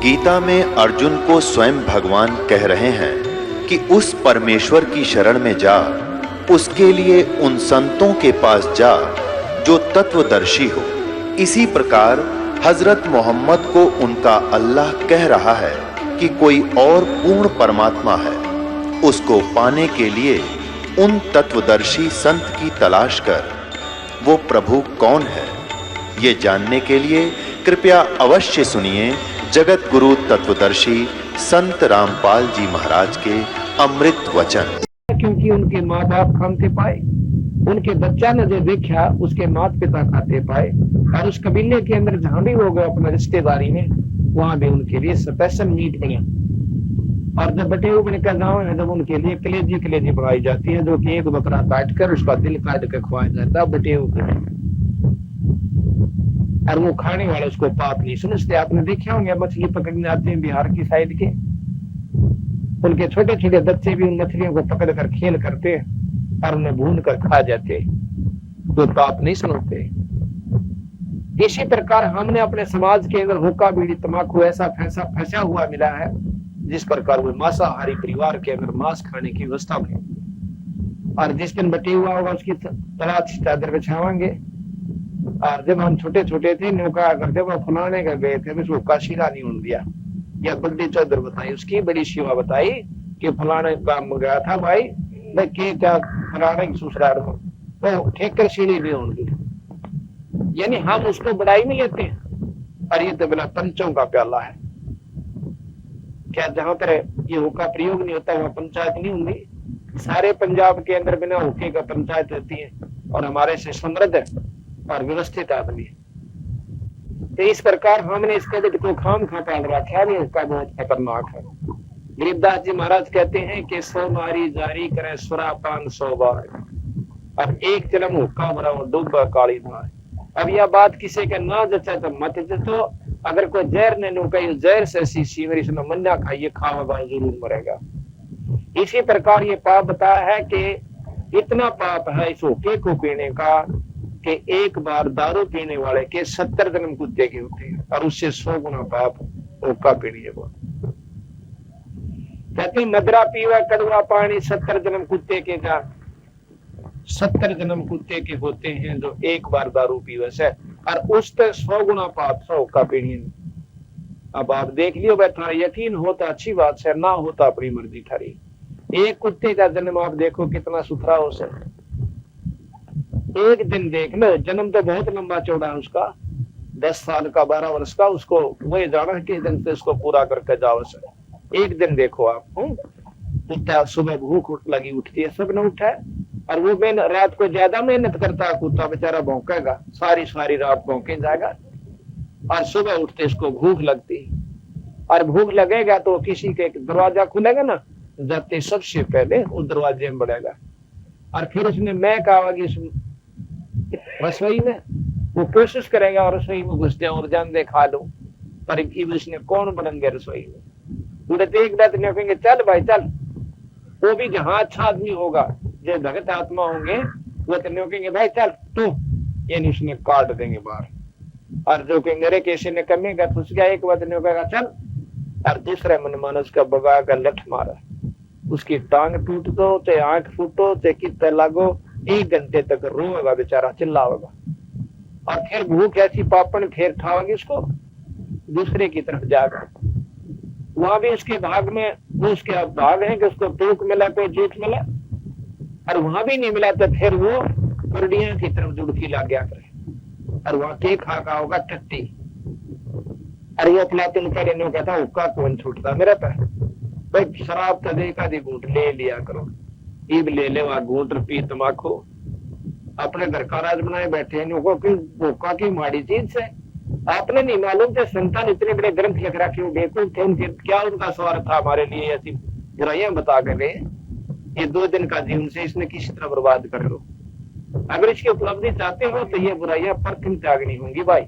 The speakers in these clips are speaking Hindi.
गीता में अर्जुन को स्वयं भगवान कह रहे हैं कि उस परमेश्वर की शरण में जा, उसके लिए उन संतों के पास जा जो तत्वदर्शी हो। इसी प्रकार हजरत मोहम्मद को उनका अल्लाह कह रहा है कि कोई और पूर्ण परमात्मा है, उसको पाने के लिए उन तत्वदर्शी संत की तलाश कर। वो प्रभु कौन है, ये जानने के लिए कृपया अवश्य सुनिए जगत गुरु तत्वदर्शी संत रामपाल जी महाराज के अमृत वचन। क्योंकि उनके माँ बाप खाते पाए, उनके बच्चा ने जो देखा उसके माता पिता खाते पाए, और उस कबीले के अंदर जहां भी वो गए अपना रिश्तेदारी में, वहां भी उनके लिए स्पेशल मीट बने। और जब बटे हुए का गाँव है, जब उनके लिए कलेजी बनाई जाती है, जो कि एक बकरा काट कर उसका दिल काट कर खुआया जाता है बटे हुए, और वो खाने वाले उसको पाप नहीं समझते। आपने देखा होंगे मछली पकड़ने आते हैं बिहार की साइड के, उनके छोटे छोटे बच्चे भी उन मछलियों को पकड़ कर खेल करते हैं और उन्हें भून कर खा जाते, तो पाप नहीं समझते। इसी प्रकार हमने अपने समाज के अंदर हुक्का बीड़ी तंबाकू ऐसा फंसा हुआ मिला है, जिस प्रकार वो मांसाहारी परिवार के अंदर मांस खाने की व्यवस्था में, और जिस दिन बटे हुआ होगा उसकी तलाश चादर बिछावांगे। और जब हम छोटे छोटे थे नौका करते वो फलाने का गए थे, उसको काशीरा नहीं उन दिया या बड़ी चादर बताई, उसकी बड़ी सेवा बताई कि फलाने काम गया था भाई क्या फलाने की ससुराल में तो ठेकर सीढ़ी नहीं होंगी, यानी हम उसको बड़ाई में लेते हैं। और ये तो बिना पंचों का प्याला है। क्या जहां पर ये हुक्का प्रयोग नहीं होता वहां पंचायत नहीं होंगी? सारे पंजाब के अंदर बिना हुक्के का पंचायत रहती है, और हमारे से समृद्ध और व्यवस्थित आदमी है। तो इस प्रकार हमने इसके को खाम खा पाल रखा है, हुक्का बहुत खतरनाक है। गरीबदास जी महाराज कहते हैं कि 100 मारी जारी करे सुरापान 100 बार, और एक जन्म हुक्का भरा डूबा काली धार। अब यह बात किसी के ना जचा तो मत जचो, अगर कोई जहर ने नो कही जहर से शीशी मेरी सुनो मन्ना खाइए खावा जरूर मरेगा। इसी प्रकार ये पाप बताया है कि इतना पाप है इस हुक्के को पीने का कि एक बार दारू पीने वाले के 70 जन्म कुत्ते के होते हैं, और उससे 100 गुना पाप हुक्का पीने को। कहते मदरा पीवा कड़वा पानी 70 जन्म कुत्ते के जा, 70 जन्म कुत्ते के होते हैं जो एक बार दारू पीवे से, और उस पर 100 गुना पाप 100 का पीढ़ी। अब आप देख लियो बैठा, यकीन होता अच्छी बात है, ना होता अपनी मर्जी थारी। एक कुत्ते का जन्म आप देखो कितना सुथरा हो सके, एक दिन देख लो, जन्म तो बहुत लंबा चौड़ा है उसका, 10 साल का 12 वर्ष का, उसको वही जाना कि दिन से उसको पूरा करके जाओ से। एक दिन देखो आप, कुत्ता सुबह भूख लगी उठती है, सब ने उठा है, और वो रात को ज्यादा मेहनत करता है कुत्ता बेचारा, भौंकेगा सारी रात भौंके जाएगा, और सुबह उठते इसको भूख लगती, और भूख लगेगा तो किसी के दरवाजा खुलेगा ना, जाते सबसे पहले उस दरवाजे में बढ़ेगा, और फिर उसने मैं कहा रसोई में वो कोशिश करेगा और रसोई में घुस जाए और जान दे खा लो, पर उसने कौन बनेंगे रसोई में। एक बात नहीं कहेंगे चल भाई चल, वो भी जहां अच्छा आदमी होगा जो भगत आत्मा होंगे वो तो नहीं कहेंगे भाई चल तू, यानी उसने काट देंगे बाहर। और जो कहेंगे अरे कैसे ने कमेगा तो उसका एक बात नहीं कहेगा चल, और दूसरे मन मानस का बगा का लठ मारा, उसकी टांग टूट दो चाहे आंख फूटो चाहे कितने लागो, 1 घंटे तक रोएगा बेचारा, चिल्लाएगा, और फिर भूख ऐसी पापन फिर ठाओगे उसको दूसरे की तरफ जाएगा। वहां भी उसके भाग में वो उसके भाग है कि उसको टूक मिला कोई जूठ मिला, और वहां भी नहीं मिला तो फिर वो कुर्डिया की तरफ जुड़की ला गया करे, और वहां के खा होगा टट्टी। अरे वो प्लातिन करे नो कहता हुक्का कौन छूटता मेरा पे भाई, शराब तो देखा दी घूट ले लिया करो, ईब ले ले वहां घूट पी तमाकू, अपने घर का राज बनाए बैठे हैं, हुक्का की माड़ी चीज से आपने नहीं मालूम थे। संतान इतने बड़े ग्रंथ लिख रखे बेवकूफ थे, उनके क्या उनका स्वार्थ था हमारे लिए ऐसी बुराइयां बता कर गए। ये 2 दिन का जीवन से इसने किसी तरह बर्बाद कर लो। अगर इसकी उपलब्धि चाहते हो तो ये बुराइयां परखम त्यागनी होंगी भाई।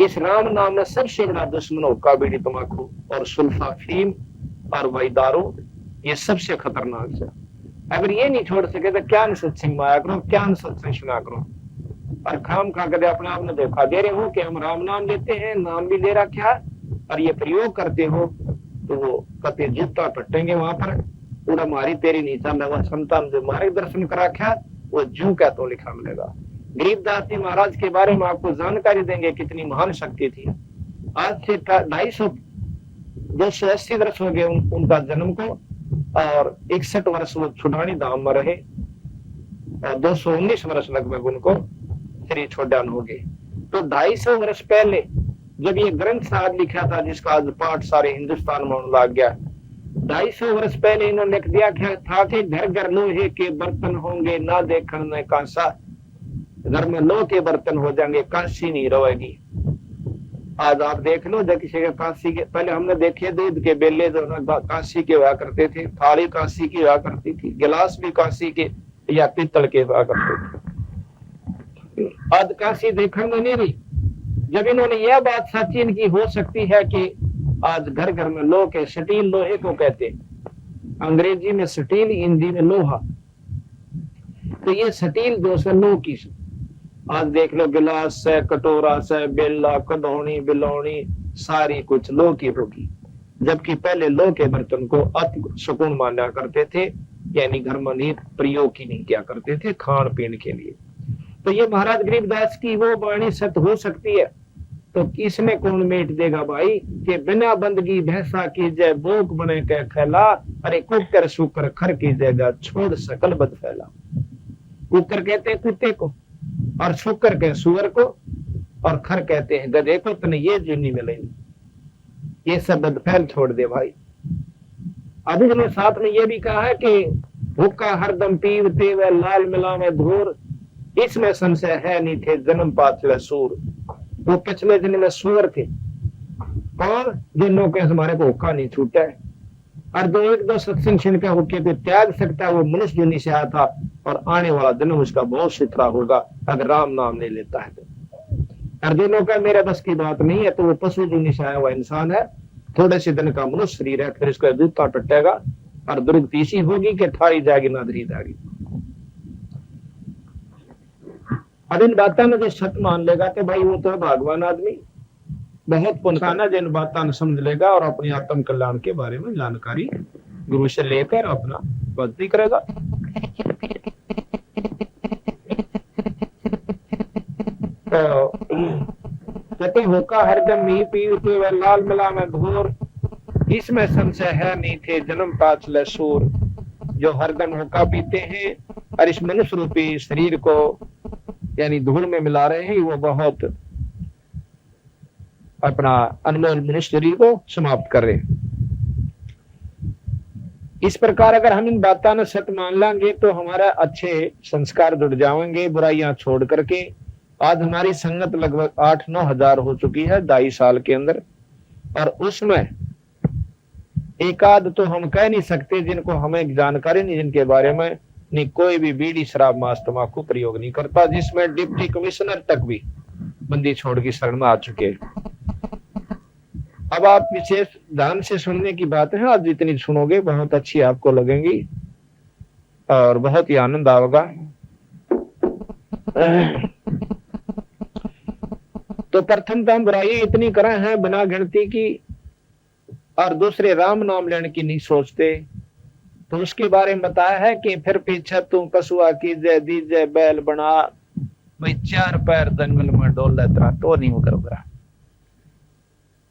इस राम नाम में सबसे बड़ा दुश्मन हुक्का बीड़ी तंबाकू और सुल्फा फीम और वही दारू, ये सबसे खतरनाक है। अगर ये नहीं छोड़ सके तो क्या सत्संग में आया करो, क्या सत्संग सुना करो, और खाम खा कर अपने आप ने धोखा दे रहे हो कि हम राम नाम लेते हैं, नाम भी ले रखा, और ये प्रयोग करते हो तो वो कते जूता पटेंगे वहां पर पूरा मारी तेरी नीचा में वह संतान जो मार्गदर्शन करा क्या वो जू क्या तो लिखा मिलेगा। गरीबदास जी महाराज के बारे में आपको जानकारी देंगे कितनी महान शक्ति थी। आज से 280 वर्ष हो गए उनका जन्म को और 61 वर्ष वो छुड़ानी धाम में रहे और 219 वर्ष लगभग उनको श्री छोड़ान हो गए। तो 250 वर्ष पहले जब ये ग्रंथ साहब लिखा था जिसका आज पाठ सारे हिंदुस्तान में होने लग गया, 250 वर्ष पहले इन्होंने लिख दिया था कि घर घर लोहे के बर्तन होंगे ना देखने कांसा, घर में लोहे के बर्तन हो जाएंगे कांसी नहीं रहेगी। आज आप देख लो जब किसी के कांसी के, पहले हमने देखे दूध के बेले जो कांसी के हुआ करते थे, थाली कांसी की हुआ करती थी, गिलास भी कांसी के या पीतल के हुआ करते थे। आज कांसी देखने में नहीं रही। जब इन्होंने यह बात सच्ची इनकी हो सकती है कि आज घर घर में लोह के, स्टील लोहे को कहते, अंग्रेजी में स्टील, हिंदी में लोहा। तो ये स्टील जो है लोह की, आज देख लो गिलास से, कटोरा से, बेला, कदौनी, बिलौनी सारी कुछ लोह की होगी। जबकि पहले लोह के बर्तन को अति सुकून माना करते थे, यानी घर में नहीं प्रयोग की नहीं किया करते थे खान पीन के लिए। तो ये महाराज गरीबदास की वो वाणी सत्य हो सकती है तो किसने कौन मेट देगा भाई कि बिना बंदगी भैंसा की जय भोग बने के खैला, अरे कुकर सुकर खर की जगह छोड़ सकल बद फैला। कुकर कहते हैं कुत्ते को और शुकर के सुअर को और खर कहते हैं गधे को। तने ये जुनी मिलेगी, ये सब बदफैल छोड़ दे भाई। अभी उन्होंने साथ में ये भी कहा है कि हुक्का हरदम पीवते व लाल मिलावे धूर, इसमें संशय है नहीं थे जन्म पाछले सूर। वो पिछले जन्म में सुअर थे और जिन के हमारे को हुक्का नहीं छूटा है और दो एक दो सत्संग छिन का हुक्के को त्याग सकता है, वो मनुष्य जुनी से आया था और आने वाला जन्म उसका बहुत सुथरा होगा अगर राम नाम ले लेता है तो। अर्जुनों का मेरे बस की बात नहीं है तो वो पशु जुनी से आया हुआ इंसान है, थोड़े से दिन का मनुष्य शरीर है, फिर इसको जूता पटेगा और दुर्गति ऐसी होगी कि ठारी जाएगी ना धरी जाएगी। अब इन बातों में जो सत्य मान लेगा कि भाई वो तो है भगवान आदमी, बहुत पुनखाना जिन बातों समझ लेगा और अपने आत्म कल्याण के बारे में जानकारी गुरु से लेकर अपना भक्ति करेगा। तो कहते होका हरदम मी पीते व लाल मिला में घोर, इसमें संशय है नहीं थे जन्म पाछले सूर। जो हरदम होका पीते हैं और इस मनुष्य रूपी शरीर को यानी धूल में मिला रहे हैं, वो बहुत अपना अनमोल मनुष्य शरीर को समाप्त कर रहे हैं। इस प्रकार अगर हम इन बातों ने सत्य मान लेंगे तो हमारा अच्छे संस्कार जुड़ जाएंगे बुराइयां छोड़ करके। आज हमारी संगत लगभग 8-9 हजार हो चुकी है 2.5 साल के अंदर, और उसमें एक आध तो हम कह नहीं सकते जिनको हमें जानकारी नहीं, जिनके बारे में नहीं कोई भी बीड़ी शराब मांस तंबाकू प्रयोग नहीं करता, जिसमें डिप्टी कमिश्नर तक भी बंदी छोड़ की शरण में आ चुके हैं। अब आप विशेष ध्यान से सुनने की बात है, आज जितनी सुनोगे बहुत अच्छी आपको लगेंगी और बहुत ही आनंद आएगा। तो प्रथम तो हम बुराई इतनी करे हैं बिना गिनती की और दूसरे राम नाम लेने की नहीं सोचते, तो उसके बारे में बताया है कि फिर पीछे तू कसुआ की जय दीजय बैल बना, भाई 4 पैर जंगल में डोल लेता तो नहीं वो करोगा।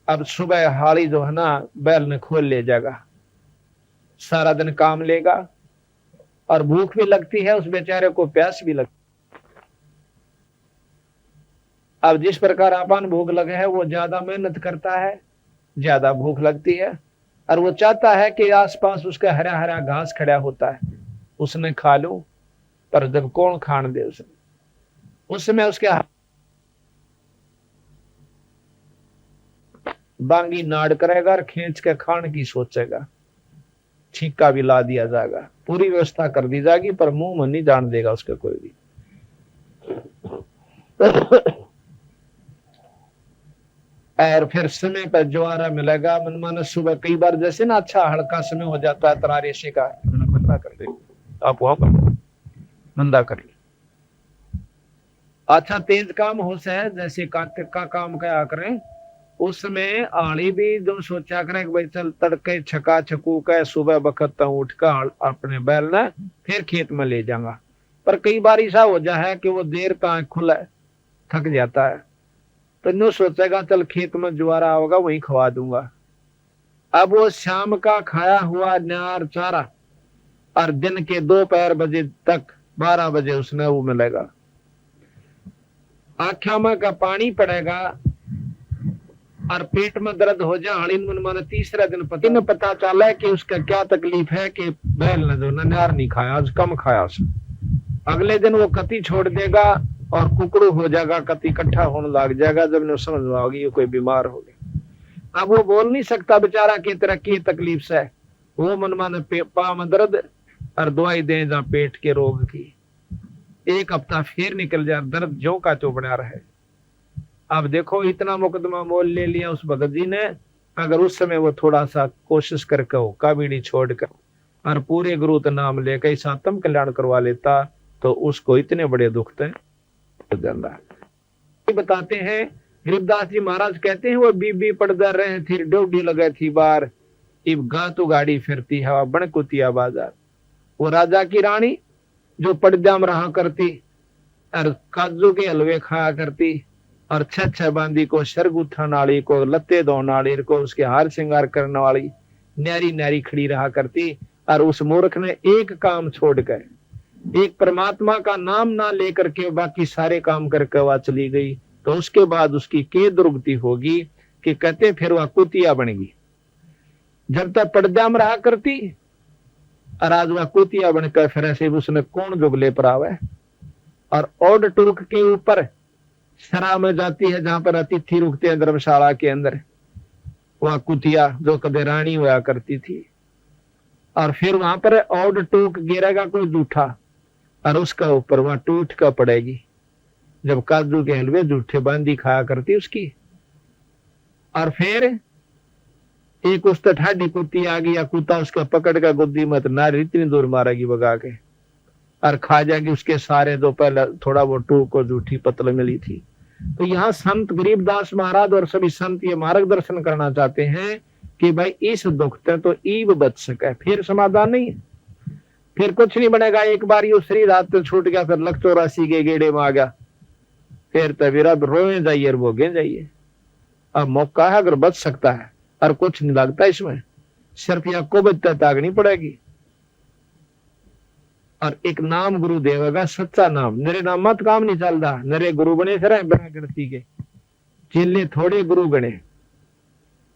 अब सुबह हाड़ी जो है ना बैल ने खोल ले जाएगा, सारा दिन काम लेगा और भूख भी लगती है, उस बेचारे को प्यास भी लगती। अब जिस प्रकार अपन भूख लगे है वो ज्यादा मेहनत करता है, ज्यादा भूख लगती है और वो चाहता है कि आसपास उसका हरा हरा घास खड़ा होता है उसने खा लो, पर जब कौन खान दे उसमें उसके बांगी नाड़ करेगा और खींच के खाने की सोचेगा, छींका भी ला दिया जाएगा, पूरी व्यवस्था कर दी जाएगी, पर मुंह में नहीं जान देगा उसका कोई भी। और फिर समय पर ज्वारा मिलेगा मन माना सुबह कई बार जैसे ना अच्छा हल्का समय हो जाता है तरारे से का बंदा कर दे, आप वहां पर बंदा कर ले। अच्छा तेज काम हो से जैसे का काम क्या करें उसमें आली भी जो सोचा करे कि भाई चल तड़के छका छकू का सुबह बखत उठ कर अपने बैल ने फिर खेत में ले जाऊंगा, पर कई बार ऐसा हो जा है कि वो देर का खुला थक जाता है, तो न्यू सोचेगा चल खेत में जुआरा होगा वहीं खवा दूंगा। अब वो शाम का खाया हुआ नार चारा और दिन के दोपहर बजे तक 12 बजे उसने वो मिलेगा, आँखों में का पानी पड़ेगा और पेट में दर्द हो जाए। मन तीसरा दिन पता चला कि उसका क्या तकलीफ है कि बैल ने जो नार नहीं खाया, आज कम खाया उसने। अगले दिन वो कती छोड़ देगा और कुकड़ू हो जाएगा, कती इकट्ठा होने लग जाएगा, जब ने समझ में आओगी ये कोई बीमार हो गया। अब वो बोल नहीं सकता बेचारा की तरह की तकलीफ से, वो मन माने पा में दर्द और दवाई दे जा पेट के रोग की। एक हफ्ता फिर निकल जाए, दर्द जो का तो बना रहे। अब देखो इतना मुकदमा मोल ले लिया उस भगत जी ने, अगर उस समय वो थोड़ा सा कोशिश करके हो काबीड़ी छोड़कर और पूरे गुरु का नाम लेकर इस आत्म कल्याण करवा लेता तो उसको इतने बड़े दुख थे बताते हैं। गरीबदास जी महाराज कहते हैं वो बीबी पड़दा रहे थी, ड्यूटी लगे थी बार, इब गातु गाड़ी फिरती हवा बनकुतिया बाजार। वो राजा की रानी जो पड़दा में रहा करती और काजू के हलवे खाया करती और छह बांदी को शरगुथन वाली को लत्ते धोने वाली को उसके हार श्रृंगार करने वाली न्यारी न्यारी खड़ी रहा करती, और उस मूर्ख ने एक काम छोड़कर एक परमात्मा का नाम ना लेकर के बाकी सारे काम करके वह चली गई, तो उसके बाद उसकी के दुर्गति होगी कि कहते फिर वह कुतिया बनेगी। जब तक पर्दा में रहा करती और आज वह कुतिया बनकर फिर ऐसे उसने कौन जुगले पर आवे। और ओड टूक के ऊपर शराब में जाती है जहां पर अतिथि रुकते हैं धर्मशाला के अंदर, वह कुतिया जो कभी रानी हुआ करती थी, और फिर वहां पर ओड टूक गिरेगा कोई जूठा और उसका ऊपर वह टूट का पड़ेगी। जब काजू के हलवे जूठे बांदी खाया करती उसकी, और फिर एक उस ठाडी कुत्ती आ गई या कुत्ता उसका पकड़ का गुद्दी मत नारी इतनी दूर मारेगी भगा के और खा जाएगी उसके सारे जो पहले थोड़ा वो टूक और जूठी पतल मिली थी। तो यहाँ संत गरीबदास महाराज और सभी संत ये मार्गदर्शन करना चाहते हैं कि भाई इस दुख से तो ईव बच सके, फिर समाधान नहीं है, फिर कुछ नहीं बनेगा। एक बार ये शरीर हाथ से छूट गया, फिर 184 के गेड़े में आ गया, फिर तबीरा रोए जाइए और भोगे जाइए। अब मौका है अगर बच सकता है और कुछ नहीं लगता इसमें, सिर्फ या को बचता ताकनी पड़ेगी। और एक नाम गुरु देवेगा, सच्चा नाम, नरे नाम मत काम नहीं चलता। नरे गुरु बने फिर बिना गिनती के, चेले थोड़े गुरु बने,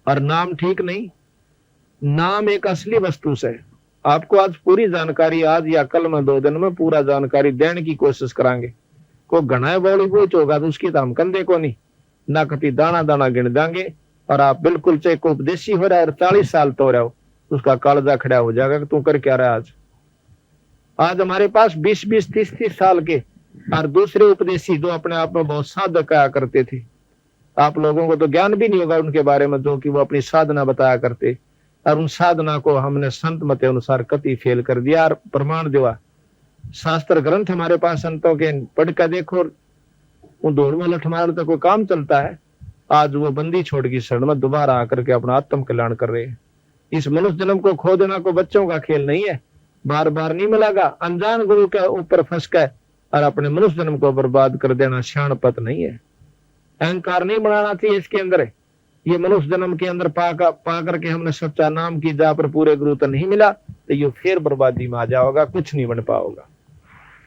और नाम ठीक नहीं। नाम एक असली वस्तु से आपको आज पूरी जानकारी, आज या कल में 2 दिन में पूरा जानकारी देने की कोशिश करांगे। को घना बॉली कुछ होगा तो उसकी तो हम कंधे को नहीं ना कभी दाना दाना गिन देंगे, और आप बिल्कुल चाहे को उपदेशी हो रहा है 40 साल तो रहो उसका कालजा खड़ा हो जाएगा कि तू कर क्या रहा है। आज हमारे पास 20-20, 30-30 साल के और दूसरे उपदेशी जो अपने आप में बहुत साधक आया करते थे, आप लोगों को तो ज्ञान भी नहीं होगा उनके बारे में, जो कि वो अपनी साधना बताया करते, और उन साधना को हमने संत मत अनुसार कति फेल कर दिया और प्रमाण दिया। शास्त्र ग्रंथ हमारे पास संतों के पढ़ कर देखो, वो दौड़ में लठ मार तो कोई काम चलता है। आज वो बंदी छोड़ की शरण में दोबारा आकर के अपना आत्म कल्याण कर रहे हैं। इस मनुष्य जन्म को खो देना को बच्चों का खेल नहीं है, बार बार नहीं मिलेगा। अनजान गुरु के ऊपर फंस गए और अपने मनुष्य जन्म को बर्बाद कर देना शानपत नहीं है। अहंकार नहीं बनाना चाहिए इसके अंदर। ये मनुष्य जन्म के अंदर पा करके हमने सच्चा नाम की जा पर पूरे गुरु तो नहीं मिला, तो ये फिर बर्बादी में आ जाओगा, कुछ नहीं बन पाओगा।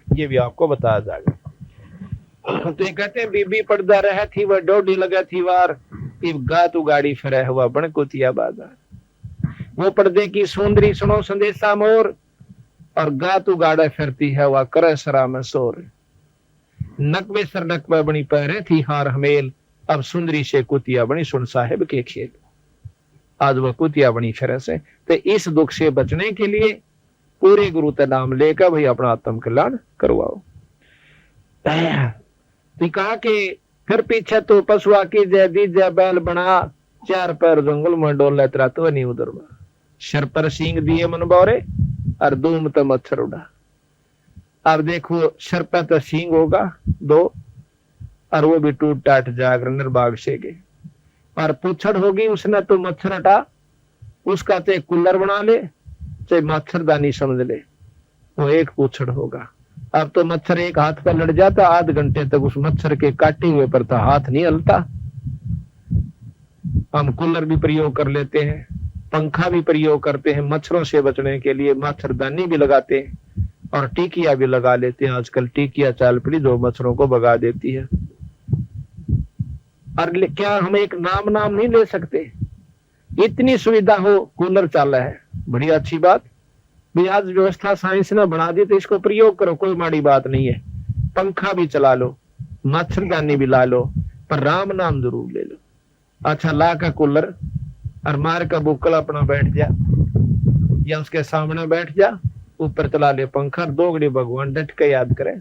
ये भी आपको बताया जाएगा। तो ये कहते हैं बीबी पर्दा रहे थी वह डोडी लगा थी वार, इब गातु गाड़ी फिरे हुआ बनकुतिया बाजार। वो पर्दे की सुंदरी सुनो संदेशा मोर, और गातु गाड़े फिरती है वह करे सरा में सोर। नकवे सर नकवे बनी पहरे थी हार हमेल, अब सुंदरी से कुतिया बनी सुन साहेब के खेल। आज वह कुतिया बनी फिर से। तो इस दुख से बचने के लिए पूरे गुरु का नाम लेकर भाई अपना आत्म कल्याण करवाओ। तो कहा कि फिर पीछे तो पशुआ की जय दीजय बैल बना, 4 पैर जंगल में डोल तेरा तो नहीं उधर में। सर पर सींग दिए मन बोरे और दूम तो मच्छर उड़ा। अब देखो सर पर तो सींग होगा 2, और वो भी टूट टाट जाकर निर्भाग से गए। और पूछड़ होगी उसने तो मच्छर हटा, उसका चाहे कूलर बना ले चाहे मच्छरदानी समझ ले, वो एक पूछड़ होगा। अब तो मच्छर एक हाथ पर लड़ जाता, आध घंटे तक उस मच्छर के काटे हुए पर तो हाथ नहीं हलता। हम कूलर भी प्रयोग कर लेते हैं, पंखा भी प्रयोग करते हैं, मच्छरों से बचने के लिए मच्छरदानी भी लगाते हैं और टिकिया भी लगा लेते हैं। आजकल टिकिया चाल पड़ी जो मच्छरों को भगा देती है। और क्या हम एक नाम नहीं ले सकते? इतनी सुविधा हो, कूलर चाला है, बड़ी अच्छी बात भी। आज व्यवस्था साइंस ने बना दी तो इसको प्रयोग करो, कोई माड़ी बात नहीं है। पंखा भी चला लो, मच्छरदानी भी ला लो, पर राम नाम जरूर ले लो। अच्छा, ला का कूलर और मार का बुक्कल अपना बैठ जा, या उसके सामने बैठ जा, ऊपर चला ले पंखा, दोगड़ी भगवान डट के याद करे,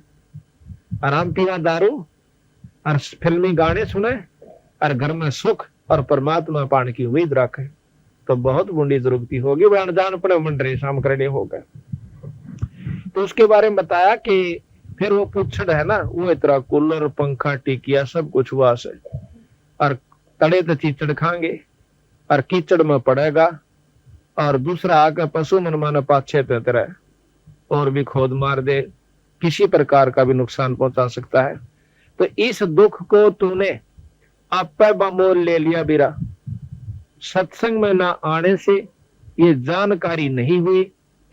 आराम पीना दारू और फिल्मी गाने सुने और घर में सुख और परमात्मा पाने की उम्मीद रखे तो बहुत बूंदी जरूरती होगी। वह अनजान पड़े मंडरे शाम करने होगा। तो उसके बारे में बताया कि फिर वो पूछड़ है ना, वो इतना कूलर पंखा टिकिया सब कुछ हुआ से, और तड़े तो कीचड़ खाएंगे और कीचड़ में पड़ेगा, और दूसरा आकर पशु मन माने पाछे पे तरह और भी खोद मार दे, किसी प्रकार का भी नुकसान पहुंचा सकता है। तो इस दुख को तूने आप बमोल ले लिया बीरा। सत्संग में ना आने से ये जानकारी नहीं हुई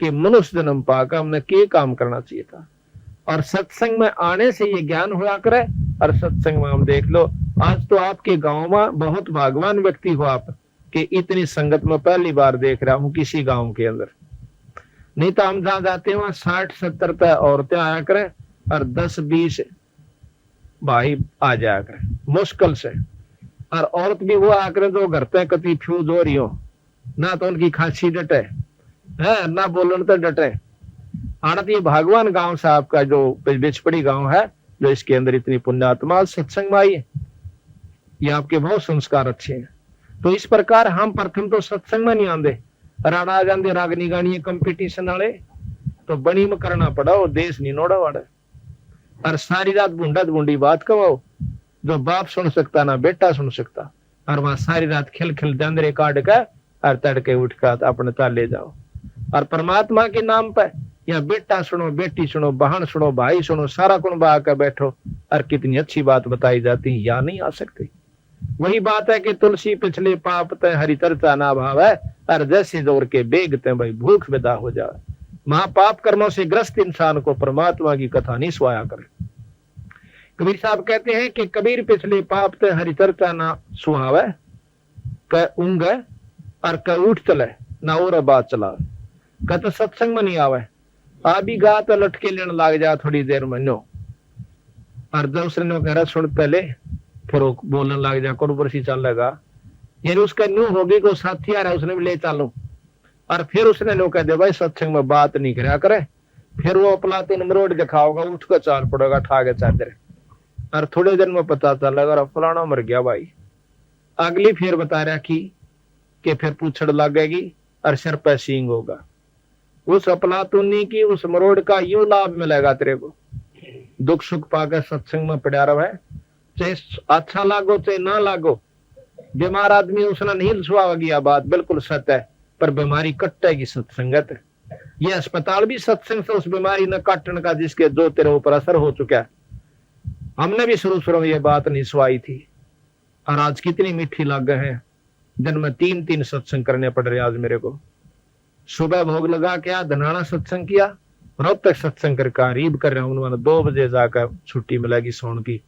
कि मनुष्य जन्म पाकर हमने क्या काम करना चाहिए था, और सत्संग में आने से ये ज्ञान हुआ करे। और सत्संग में हम देख लो, आज तो आपके गांव में बहुत भाग्यवान व्यक्ति हो आप कि इतनी संगत में पहली बार देख रहा हूं किसी गांव के अंदर। नहीं तो हम जहां जाते हैं वहां 60-70 पे औरतें आया करें और 10-20 भाई आ जाया करें मुश्किल से। और औरत भी वो आकर जो घर पे कति फ्यूज हो रही हो, ना तो उनकी खांसी डटे है ना बोलन तो डटे। आनत ये भगवान गांव साहब का जो बिचपड़ी गांव है, जो इसके अंदर इतनी पुण्यात्मा सत्संग में आई है, ये आपके बहुत संस्कार अच्छे हैं। तो इस प्रकार हम प्रथम तो सत्संग में नहीं आंदे, राणा जाते रागनी गानी कंपटीशन वाले तो बनी में करना पड़ा, वो देश नहीं नोड़ा वाड़ा। और सारी रात बूंदा बूंदी बात कहो, जो बाप सुन सकता ना बेटा सुन सकता, और वहां सारी रात खिल खिल दंदरे काट कर और तड़के उठ कर अपने ताल ले जाओ। और परमात्मा के नाम पर या बेटा सुनो, बेटी सुनो, बहन सुनो, भाई सुनो, सारा कुनबा आकर बैठो, और कितनी अच्छी बात बताई जाती है, या नहीं आ सकती। वही बात है कि तुलसी पिछले पाप तय हरि चर्चा ना भाव है, और जैसे जोर के बेग तय भाई भूख विदा हो जाए। महापाप कर्मों से ग्रस्त इंसान को परमात्मा की कथा नहीं सुहाया करे। कबीर साहब कहते हैं कि कबीर पिछले पाप ते हरि चर्चा ना सुहावे, क ऊंग और क उठ चले ना और बात चला, क तो सत्संग में नहीं आवे, आ भी गा तो लटके लेने लग जा थोड़ी देर में नो, और दूसरे ने कह रहा सुन पहले, फिर वो बोलने लग जा कौन बरसी चल लगा, यानी उसका न्यू होगी को साथी आ रहा है उसने भी ले चालू। और फिर उसने लोग कह दे भाई सत्संग में बात नहीं करा करे, फिर वो अपना तो मरोड़ दिखाओगा, उठ कर चाल पड़ेगा ठाके चादर, और थोड़े दिन में पता चलेगा फलाना मर गया भाई। अगली फिर बता रहा कि फिर पूछड़ लगेगी और सिर पे सींग होगा। उस अपलातुनी की उस मरोड़ का यूं लाभ मिलेगा तेरे को, दुख सुख पाकर सत्संग में पड़ा रहा है, चाहे अच्छा लागो चाहे ना लागो। बीमार आदमी उसने नहीं सुहा गया, बात बिल्कुल सत्य है, पर बीमारी कटेगी सत्संगत। ये अस्पताल भी सत्संग से उस बीमारी न काटने का जिसके जो तेरे ऊपर असर हो चुका है। हमने भी शुरू में ये बात नहीं सुहाई थी, और आज कितनी मीठी लग गए हैं। दिन में 3-3 सत्संग करने पड़ रहे आज मेरे को। सुबह भोग लगा के धनाना सत्संग किया, रोहतक सत्संग कर करीब कर रहा हूँ, 2 बजे जाकर छुट्टी मिलेगी सोन की,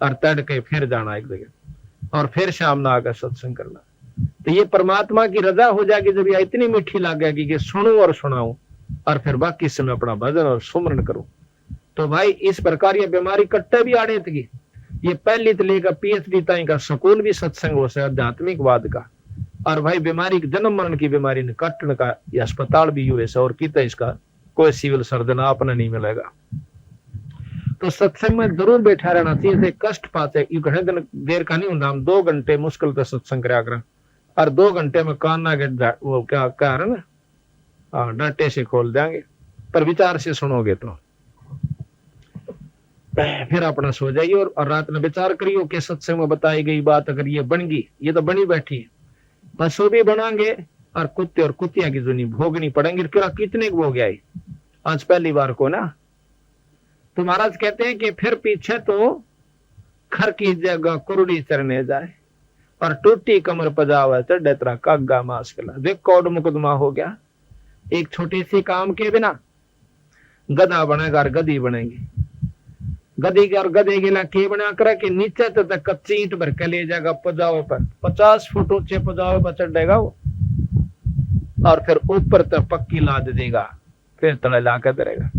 और तड़के फिर जाना एक जगह, और फिर शाम में आकर सत्संग करना। तो ये परमात्मा की रजा हो जाएगी जब ये इतनी मीठी लगेगी कि सुनूं और सुनाऊं, और फिर बाकी समय अपना भजन और सुमरण करूं। तो भाई इस प्रकार ये बीमारी कट्टे भी आड़े थी। ये पहली तो लेकर PhD तक का स्कूल भी सत्संग हो से आध्यात्मिकवाद का, और भाई बीमारी जन्म मरण की बीमारी ने कटने का ये अस्पताल भी यूएस और कितना इसका कोई सिविल सर्जन आपने नहीं मिलेगा। तो सत्संग में जरूर बैठा रहना चाहिए। कष्ट पाते घने दिन देर का नहीं होता, हम 2 घंटे मुश्किल से सत्संग करा करें, और 2 घंटे में कान ना वो क्या कह रहे ना, हाँ डांटे से खोल देंगे, पर विचार से सुनोगे तो। फिर अपना सो जाइए और रात में विचार करियो कि सत्संग में बताई गई बात अगर ये बन गई, ये तो बनी बैठी है, पशु भी बनाएंगे और कुत्ते और कुतिया की जुनी भोगनी पड़ेंगी। कितने भोग आई आज पहली बार को ना। तो महाराज कहते हैं कि फिर पीछे तो खर की जगह कुरुड़ी चरने जाए और टूटी कमर पजावा चढ़े तरह कागा मास्कला। देख कोर्ट मुकदमा हो गया, एक छोटी सी काम के बिना गधा बनेगा और गधी बनेगी। गधी के और गधे के ना के बना कर के नीचे तो तक कच्ची ईंट भर के ले जाएगा पजावे पर, 50 फुट ऊंचे पजावे पर चढ़ेगा वो, और फिर ऊपर तक पक्की लाद देगा, फिर तले ला के दरेगा।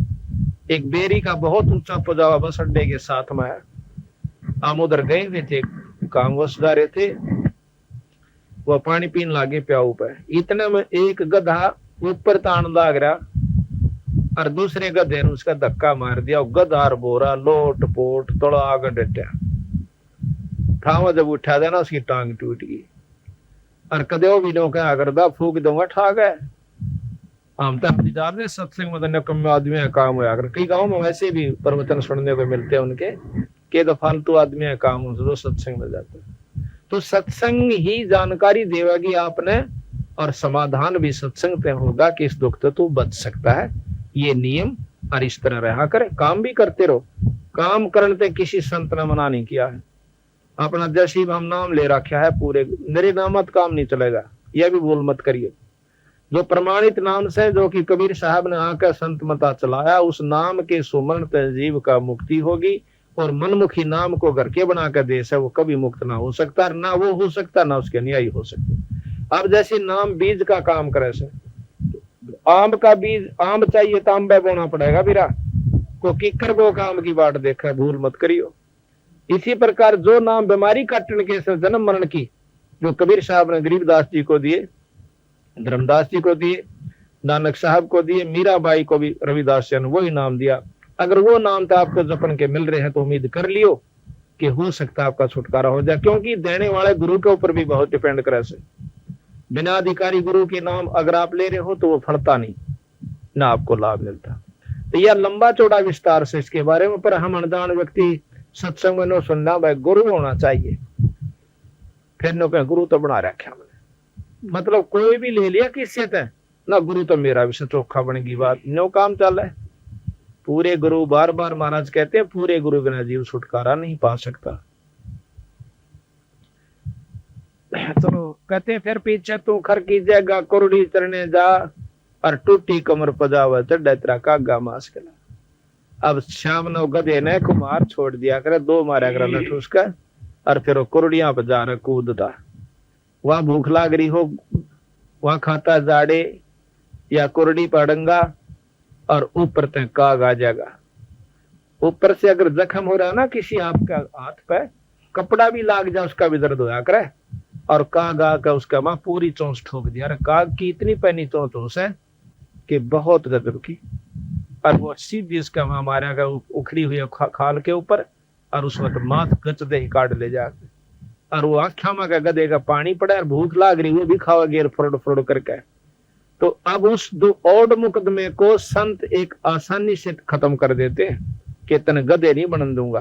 एक बेरी का बहुत ऊंचा पजावा बस अड्डे के साथ में है। हम उधर गए हुए थे, काम वो सुधार रहे थे, वो पानी पीने लागे प्याऊ पे, इतने में एक गधा ऊपर तान लाग रहा और दूसरे गधे ने उसका धक्का मार दिया। गधार बोरा लोट पोट थोड़ा आगे डटा था, जब उठा देना उसकी टांग टूट गई। और कदे भी नो क्या करदा फूक दूंगा ठा गए। हम तो इंतजार दे सत्संग में नकम आदमी है काम होया कर। कई गाँव में वैसे भी प्रवचन सुनने को मिलते हैं उनके के तो फालतू आदमी है काम हो सत्संग में जाते हैं। तो सत्संग ही जानकारी देवेगी आपने, और समाधान भी सत्संग पे होगा कि इस दुख तो तू बच सकता है, ये नियम और इस तरह रहा करे। काम भी करते रहो, काम करने किसी संत ने मना नहीं किया है। अपना जैसी हम नाम ले रखा है पूरे, मेरे नामत काम नहीं चलेगा, यह भी भूल मत करिए। जो प्रमाणित नाम से जो कि कबीर साहब ने आकर संत मता चलाया, उस नाम के सुमरण ते जीव का मुक्ति होगी। और मनमुखी नाम को घर के बनाकर देश है वो कभी मुक्त ना हो सकता, ना वो हो सकता ना उसके अनुयायी हो सकते। अब जैसे नाम बीज का काम करे से, आम का बीज आम चाहिए तो आम बोना पड़ेगा बिरा को किकर को काम की बाट देखा, भूल मत करियो। इसी प्रकार जो नाम बीमारी काटने के जन्म मरण की, जो कबीर साहब ने गरीबदास जी को दिए, धर्मदास जी को दिए, नानक साहब को दिए, मीराबाई को भी रविदास जी ने वही नाम दिया। अगर वो नाम तो आपको जपन के मिल रहे हैं तो उम्मीद कर लियो कि हो सकता है आपका छुटकारा हो जाए, क्योंकि देने वाले गुरु के ऊपर भी बहुत डिपेंड करे से। बिना अधिकारी गुरु के नाम अगर आप ले रहे हो तो वो फलता नहीं, ना आपको लाभ मिलता। तो यह लंबा चौड़ा विस्तार से इसके बारे में, पर हम अनजान व्यक्ति सत्संग में नो सुनना भाई गुरु होना चाहिए, फिर नो कह गुरु तो बना रखा मैंने, मतलब कोई भी ले लिया किससे तय ना, गुरु तो मेरा विषय चोखा बनेगी बात, नो काम चल है। पूरे गुरु, बार बार महाराज कहते हैं पूरे गुरु बिना जीव छुटकारा नहीं पा सकता। चलो कहते हैं फिर पीछे तू खर की जगह कुरुड़ी चरने जा और टूटी कमर पजावा चढ़ा तेरा कागा मास कला। अब शाम ने गधे ने कुमार छोड़ दिया करे, 2 मारा कर लठ उसका, और फिर वो कुरुड़ियां पर जा रहा कूदता। वहां भूख लाग रही हो, वहां खाता जाड़े या कुरुड़ी पड़ंगा, और ऊपर तक काग आ जाएगा। ऊपर से अगर जख्म हो रहा है ना किसी आपका हाथ पे, कपड़ा भी लाग जाए उसका भी दर्द होया करे, और काग आकर उसका मां पूरी चोंच ठोक दिया। अरे काग की इतनी पैनी चोंच है कि बहुत गजब की, और वो सीधी इसका मां मारेगा उखड़ी हुई खाल के ऊपर, और उस वक्त माथ गच दे काट ले जाके, और वो आख्या में का गधे का पानी पड़ा और भूख लाग रही, वो भी खावा गेर फरोड़ फरोड़ करके। तो अब उस ओड मुकदमे को संत एक आसानी से खत्म कर देते हैं कि तन गधे नहीं बन दूंगा,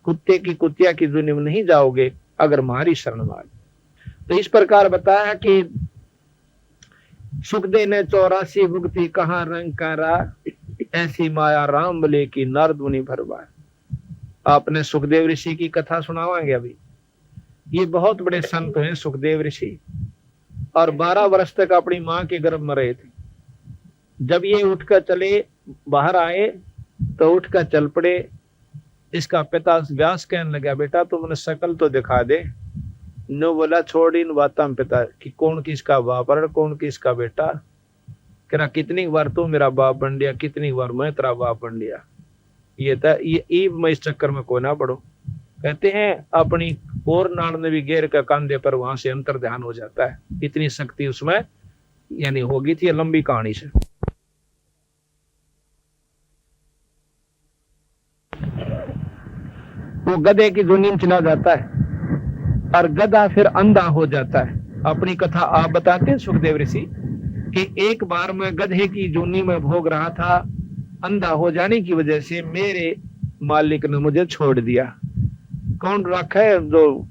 कुत्ते की कुतिया की जुनी में नहीं जाओगे अगर हमारी शरण मार। तो इस प्रकार बताया कि सुखदे ने 84 भुगती कहाँ रंग करा, ऐसी माया राम बले की नारदमुनि भरवा। आपने सुखदेव ऋषि की कथा सुनावांगे अभी। ये बहुत बड़े संत हैं सुखदेव ऋषि, और 12 वर्ष तक अपनी मां के गर्भ में रहे थे। जब ये उठकर चले बाहर आए तो उठकर चल पड़े। इसका पिता व्यास कहने लगा, बेटा तुमने शकल तो दिखा दे। नो बोला छोड़ इन बात में पिता कि कौन किसका बाप और कौन किसका बेटा। कह रहा कितनी बार तू मेरा बाप बन लिया, कितनी बार मैं तेरा बाप बन लिया। ये था ये मैं इस चक्कर में कोई ना पड़ो। कहते हैं अपनी और नाड़ ने भी घेर का कंधे पर, वहां से अंतर ध्यान हो जाता है, इतनी शक्ति उसमें यानी होगी थी। लंबी कहानी से वो गधे की जुनी में चला जाता है और गधा फिर अंधा हो जाता है। अपनी कथा आप बताते हैं सुखदेव ऋषि कि एक बार मैं गधे की जूनी में भोग रहा था, अंधा हो जाने की वजह से मेरे मालिक ने मुझे छोड़ दिया। कौन रखा है जो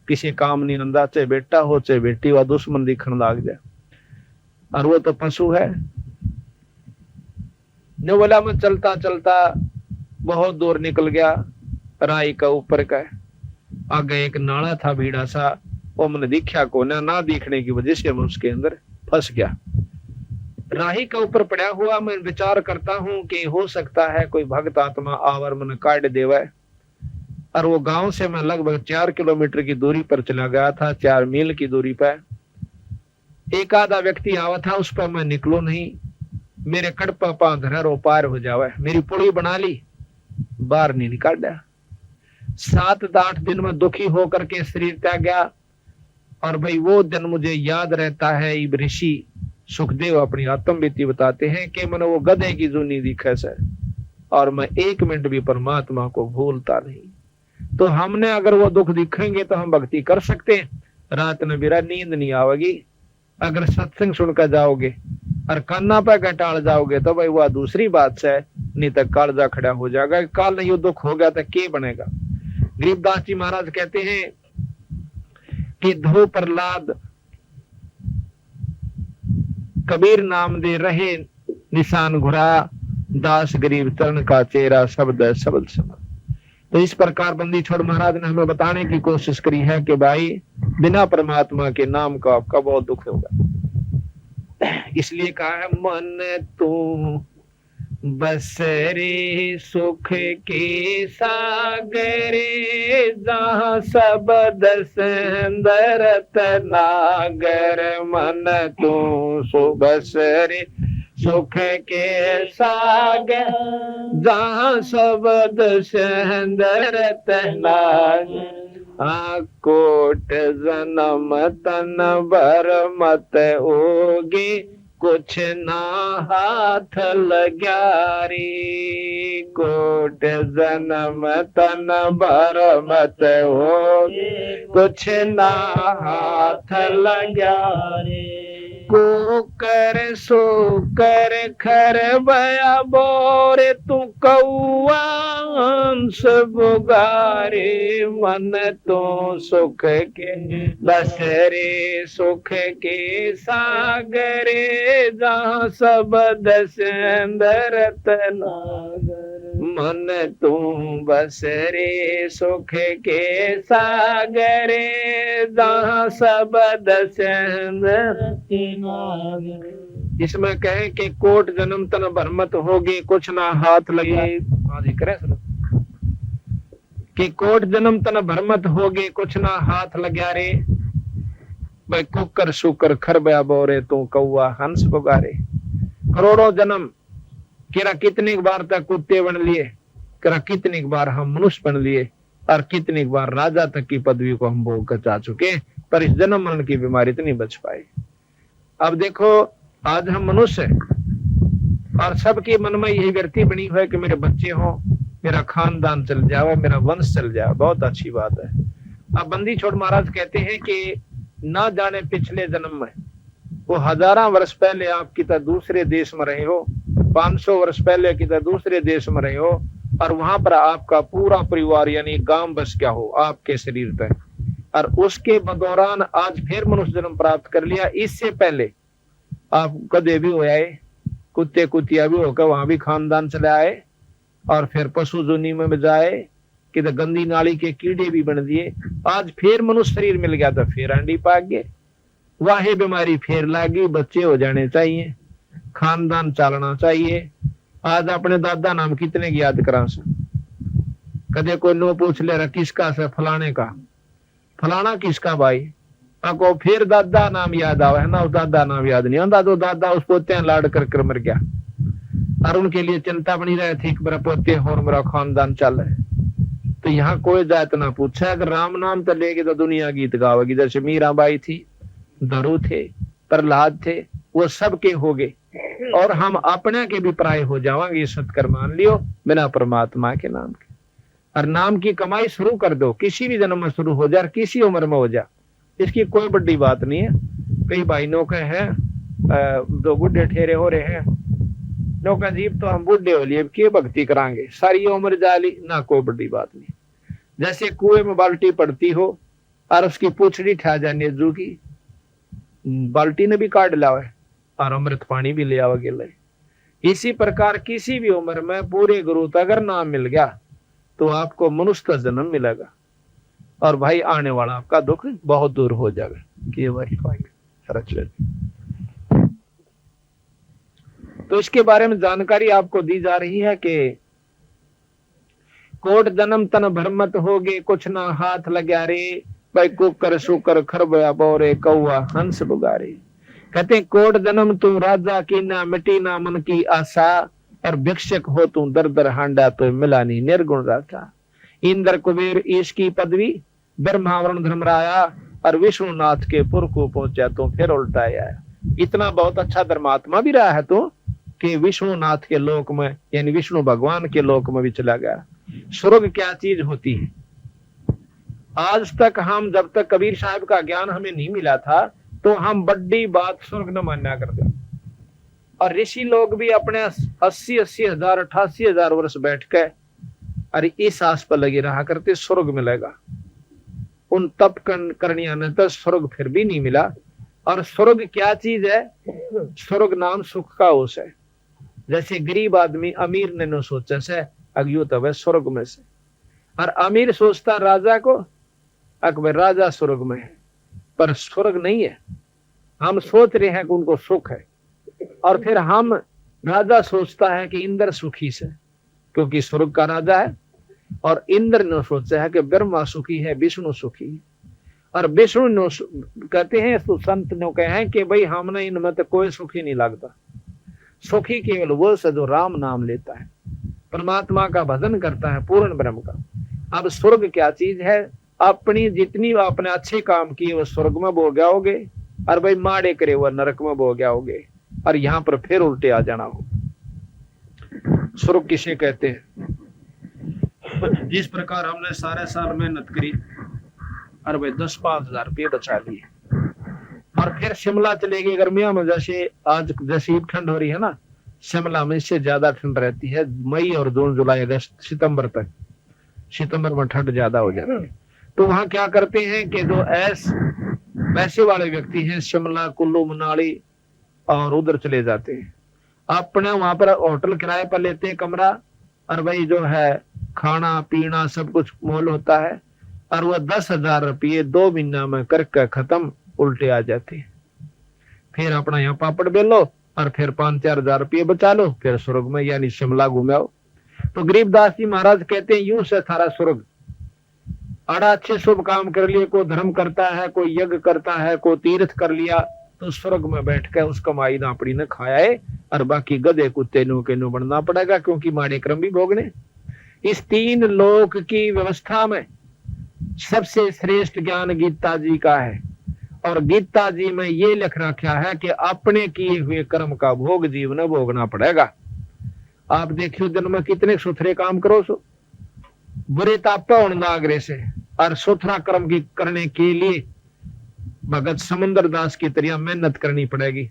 किसी काम नहीं आंदा, चाहे बेटा हो चाहे बेटी, वह दुश्मन दिखने लग जाए, और वो तो पशु है। जो बोला मैं चलता चलता बहुत दूर निकल गया, राई का ऊपर का आगे एक नाला था भीड़ा सा, वो मैंने दिखा को ना दिखने की वजह से मैं उसके अंदर फंस गया। राही का ऊपर पड़ा हुआ मैं विचार करता हूं कि हो सकता है कोई भक्त आत्मा आवर मन काट देवा। और वो गांव से मैं लगभग 4 किलोमीटर की दूरी पर चला गया था, 4 मील की दूरी पर। एक आधा व्यक्ति आवा था, उस पर मैं निकलो नहीं, मेरे कड़पा पांधर रो पार हो जावे। मेरी पुड़ी बना ली, बाहर नहीं निकाला। 7-8 दिन में दुखी होकर के शरीर त्याग गया। और भाई वो दिन मुझे याद रहता है। ऋषि सुखदेव अपनी आत्मबीती बताते हैं कि मैंने वो गधे की जूनी दिखा सर, और मैं 1 मिनट भी परमात्मा को भूलता नहीं। तो हमने अगर वो दुख दिखेंगे तो हम भक्ति कर सकते हैं। रात में मेरा नींद नहीं आवेगी। अगर सत्संग सुनकर जाओगे और कान्ना पे घटाल जाओगे तो भाई वह दूसरी बात है, नहीं तो कालजा खड़ा हो जाएगा। काल नहीं दुख हो गया तो क्या बनेगा। गरीबदास जी महाराज कहते हैं कि धो प्रहलाद कबीर नाम दे रहे निशान घुरा, दास गरीब चरण का चेहरा शब्द शब्द शब्द। तो इस प्रकार बंदी छोड़ महाराज ने हमें बताने की कोशिश करी है कि भाई बिना परमात्मा के नाम का आपका बहुत दुख होगा। इसलिए कहा है मन तू बस रे सुख के सागरे, जहाँ सब दरत नागर। मन तू बस रे सुख के सागर, जहाँ सब दरत नागर। कोट जन्म तन भर मत होगी, कुछ ना हाथ लग्या रे। कोट जन्म तन भर मत होगी, कुछ ना हाथ लग्या रे। को कर सो कर खर बया बोरे, तू कौआ हंस बुगारे। मन तो सुख के बस रे सुख के सागरे, जहाँ सब दरत नागर। मन तू बस रे सुख के सागरे, जहाँ सब दरत नागर। इसमें कहे कि कोट जन्म तन भरमत होगी, कुछ ना हाथ लगे। करे कि कोट जन्म तन भरमत होगे, कुछ ना हाथ लग्या रे। भाई कुकर शुकर खरबया बोरे, तू कौआ हंस पुगारे। करोड़ों जन्म किरा कितनी बार तक कुत्ते बन लिए, किरा कितनी बार हम मनुष्य बन लिए, और कितनी बार राजा तक की पदवी को हम भोग कर जा चुके, पर इस जन्म मरण की बीमारी तो नहीं बच पाई। अब देखो आज हम मनुष्य और सबके मन में यही व्यक्ति बनी हुई है कि मेरे बच्चे हों, मेरा खानदान चल जाए, मेरा वंश चल जाए, बहुत अच्छी बात है। अब बंदी छोड़ महाराज कहते हैं कि ना जाने पिछले जन्म में वो 1000 वर्ष पहले आप कितना दूसरे देश में रहे हो, 500 वर्ष पहले कितना दूसरे देश में रहे हो, और वहां पर आपका पूरा परिवार यानी गांव बस क्या हो आपके शरीर तक, और उसके दौरान आज फिर मनुष्य जन्म प्राप्त कर लिया। इससे पहले आप कदे भी हो आए, कुत्ते कुतिया भी होकर वहां भी खानदान चले आए, और फिर पशु जुनी में जाए कि तो गंदी नाली के कीड़े भी बन दिए। आज फिर मनुष्य शरीर मिल गया तो फिर अंडी पाक गए, वाहे बीमारी फिर लागी। बच्चे हो जाने चाहिए, खानदान चलना चाहिए। आज अपने दादा नाम कितने की याद करा से, कदे कोई नो पूछ ले रहा किसका से, फलाने का। फलाना किसका भाई, को फिर दादा नाम याद आवा है ना, उस दादा नाम याद नहीं आता। तो दादा उस पोते लाड कर मर गया, और उनके लिए चिंता बनी रहे थी कि मेरा पोते और मेरा खानदान चल रहा है। तो यहाँ कोई जात ना पूछा, अगर राम नाम तो लेगी तो दुनिया गीत गावेगी। जैसे मीराबाई थी, धरू थे, प्रहलाद थे, वो सबके हो गए, और हम अपने के भी प्राय हो जावांगे। सत्कर मान लियो बिना परमात्मा के नाम के। और नाम की कमाई शुरू कर दो, किसी भी जन्म में शुरू हो जा, किसी उम्र में हो जा, इसकी कोई बड़ी बात नहीं है। कई भाई नो के हैं, दो बुढ़े ठहरे हो रहे हैं, नौका जीव तो हम बूढ़े हो लिए के भक्ति करांगे, सारी उम्र जाली ना, कोई बड़ी बात नहीं। जैसे कुएं में बाल्टी पड़ती हो और उसकी पूछड़ी ठा जाने जू की, बाल्टी ने भी काट लावे और अमृत पानी भी ले आओगे ले। इसी प्रकार किसी भी उम्र में पूरे गुरु तक अगर नाम मिल गया तो आपको मनुष्य का जन्म मिलेगा और भाई आने वाला आपका दुख बहुत दूर हो जाएगा। कि भाई तो इसके बारे में जानकारी आपको दी जा रही है कि कोट जन्म तन भरमत होगे, कुछ ना हाथ लग्या रे, भाई कुकर शुकर खरबया बोरे कौआ हंस बुगारे। कहते हैं कोट जन्म तू राजा की ना, मिटी ना मन की आशा, और भिक्षक हो तू दर दर हांडा तो मिला नहीं निर्गुण राजा। इंद्र कुबेर ईश की पदवी, ब्रह्मावरण धर्मराया, और विष्णुनाथ के पुर को पहुंचा तो फिर उल्टाया। इतना बहुत अच्छा धर्मात्मा भी रहा है तो कि विष्णुनाथ के लोक में यानी विष्णु भगवान के लोक में भी चला गया। स्वर्ग क्या चीज होती है? आज तक हम जब तक कबीर साहब का ज्ञान हमें नहीं मिला था तो हम बड़ी बात स्वर्ग न माना करते, और ऋषि लोग भी अपने 80-80 हजार 88 हजार वर्ष बैठ के अरे इस आस पर लगे रहा करते स्वर्ग मिलेगा। उन तप करनिया ने तो स्वर्ग फिर भी नहीं मिला। और स्वर्ग क्या चीज है? स्वर्ग नाम सुख का ओस है। जैसे गरीब आदमी अमीर ने न सोचा से अगयू तब है स्वर्ग में से, और अमीर सोचता राजा को अकबर राजा स्वर्ग में है, पर स्वर्ग नहीं है। हम सोच रहे हैं कि उनको सुख है, और फिर हम राजा सोचता है कि इंद्र सुखी से क्योंकि स्वर्ग का राजा है, और इंद्र ने सोचा है कि ब्रह्मा सुखी है, विष्णु सुखी है। और विष्णु ने कहते हैं तो संत ने कहे हैं कि भाई हमने इनमें तो कोई सुखी नहीं लगता, सुखी केवल वो से जो राम नाम लेता है, परमात्मा का भजन करता है, पूर्ण ब्रह्म का। अब स्वर्ग क्या चीज है? अपनी जितनी आपने अच्छे काम किए वो स्वर्ग में भोग जाओगे, और भाई माड़े करे वो नरक में भोग जाओगे, और यहाँ पर फिर उल्टे आ जाना हो। स्वर्ग किसे कहते हैं? जिस प्रकार हमने सारे साल मेहनत करी और भाई 10-5 हजार रुपये बचा लिए, और फिर शिमला चले गए गर्मियों में, जैसे आज जैसी ठंड हो रही है ना, शिमला में इससे ज्यादा ठंड रहती है मई और जून जुलाई अगस्त सितंबर तक। सितंबर में ठंड ज्यादा हो जाती है, तो वहां क्या करते हैं कि जो पैसे वाले व्यक्ति हैं शिमला कुल्लू मनाली और उधर चले जाते हैं, अपने वहां पर होटल किराए पर लेते हैं कमरा, और भाई जो है खाना पीना सब कुछ मोल होता है, और वह 10,000 रुपये 2 महीना में करके खत्म, उल्टे आ जाते हैं। फिर अपना यहाँ पापड़ बेलो और फिर 5-4 हजार रुपये बचा लो, फिर स्वर्ग में यानी शिमला घूमाओ। तो गरीबदास जी महाराज कहते हैं यूं से थारा स्वर्ग। अड़ा अच्छे शुभ काम कर लिए, कोई धर्म करता है, कोई यज्ञ करता है, कोई तीर्थ कर लिया, तो स्वर्ग में बैठ कर उस कमाई नापड़ी ने खाया है, और बाकी गधे कुत्ते नो के नो बनना पड़ेगा क्योंकि माड़े क्रम भी भोगने। इस 3 लोक की व्यवस्था में सबसे श्रेष्ठ ज्ञान गीता जी का है, और गीता जी में ये लिख रखा है कि अपने किए हुए कर्म का भोग जीव ने भोगना पड़ेगा। आप देखियो दिन में कितने सुथरे काम करो सो बुरे तापा होने नागरे से, और सुथरा कर्म की करने के लिए भगत समुद्र दास की तरह मेहनत करनी पड़ेगी।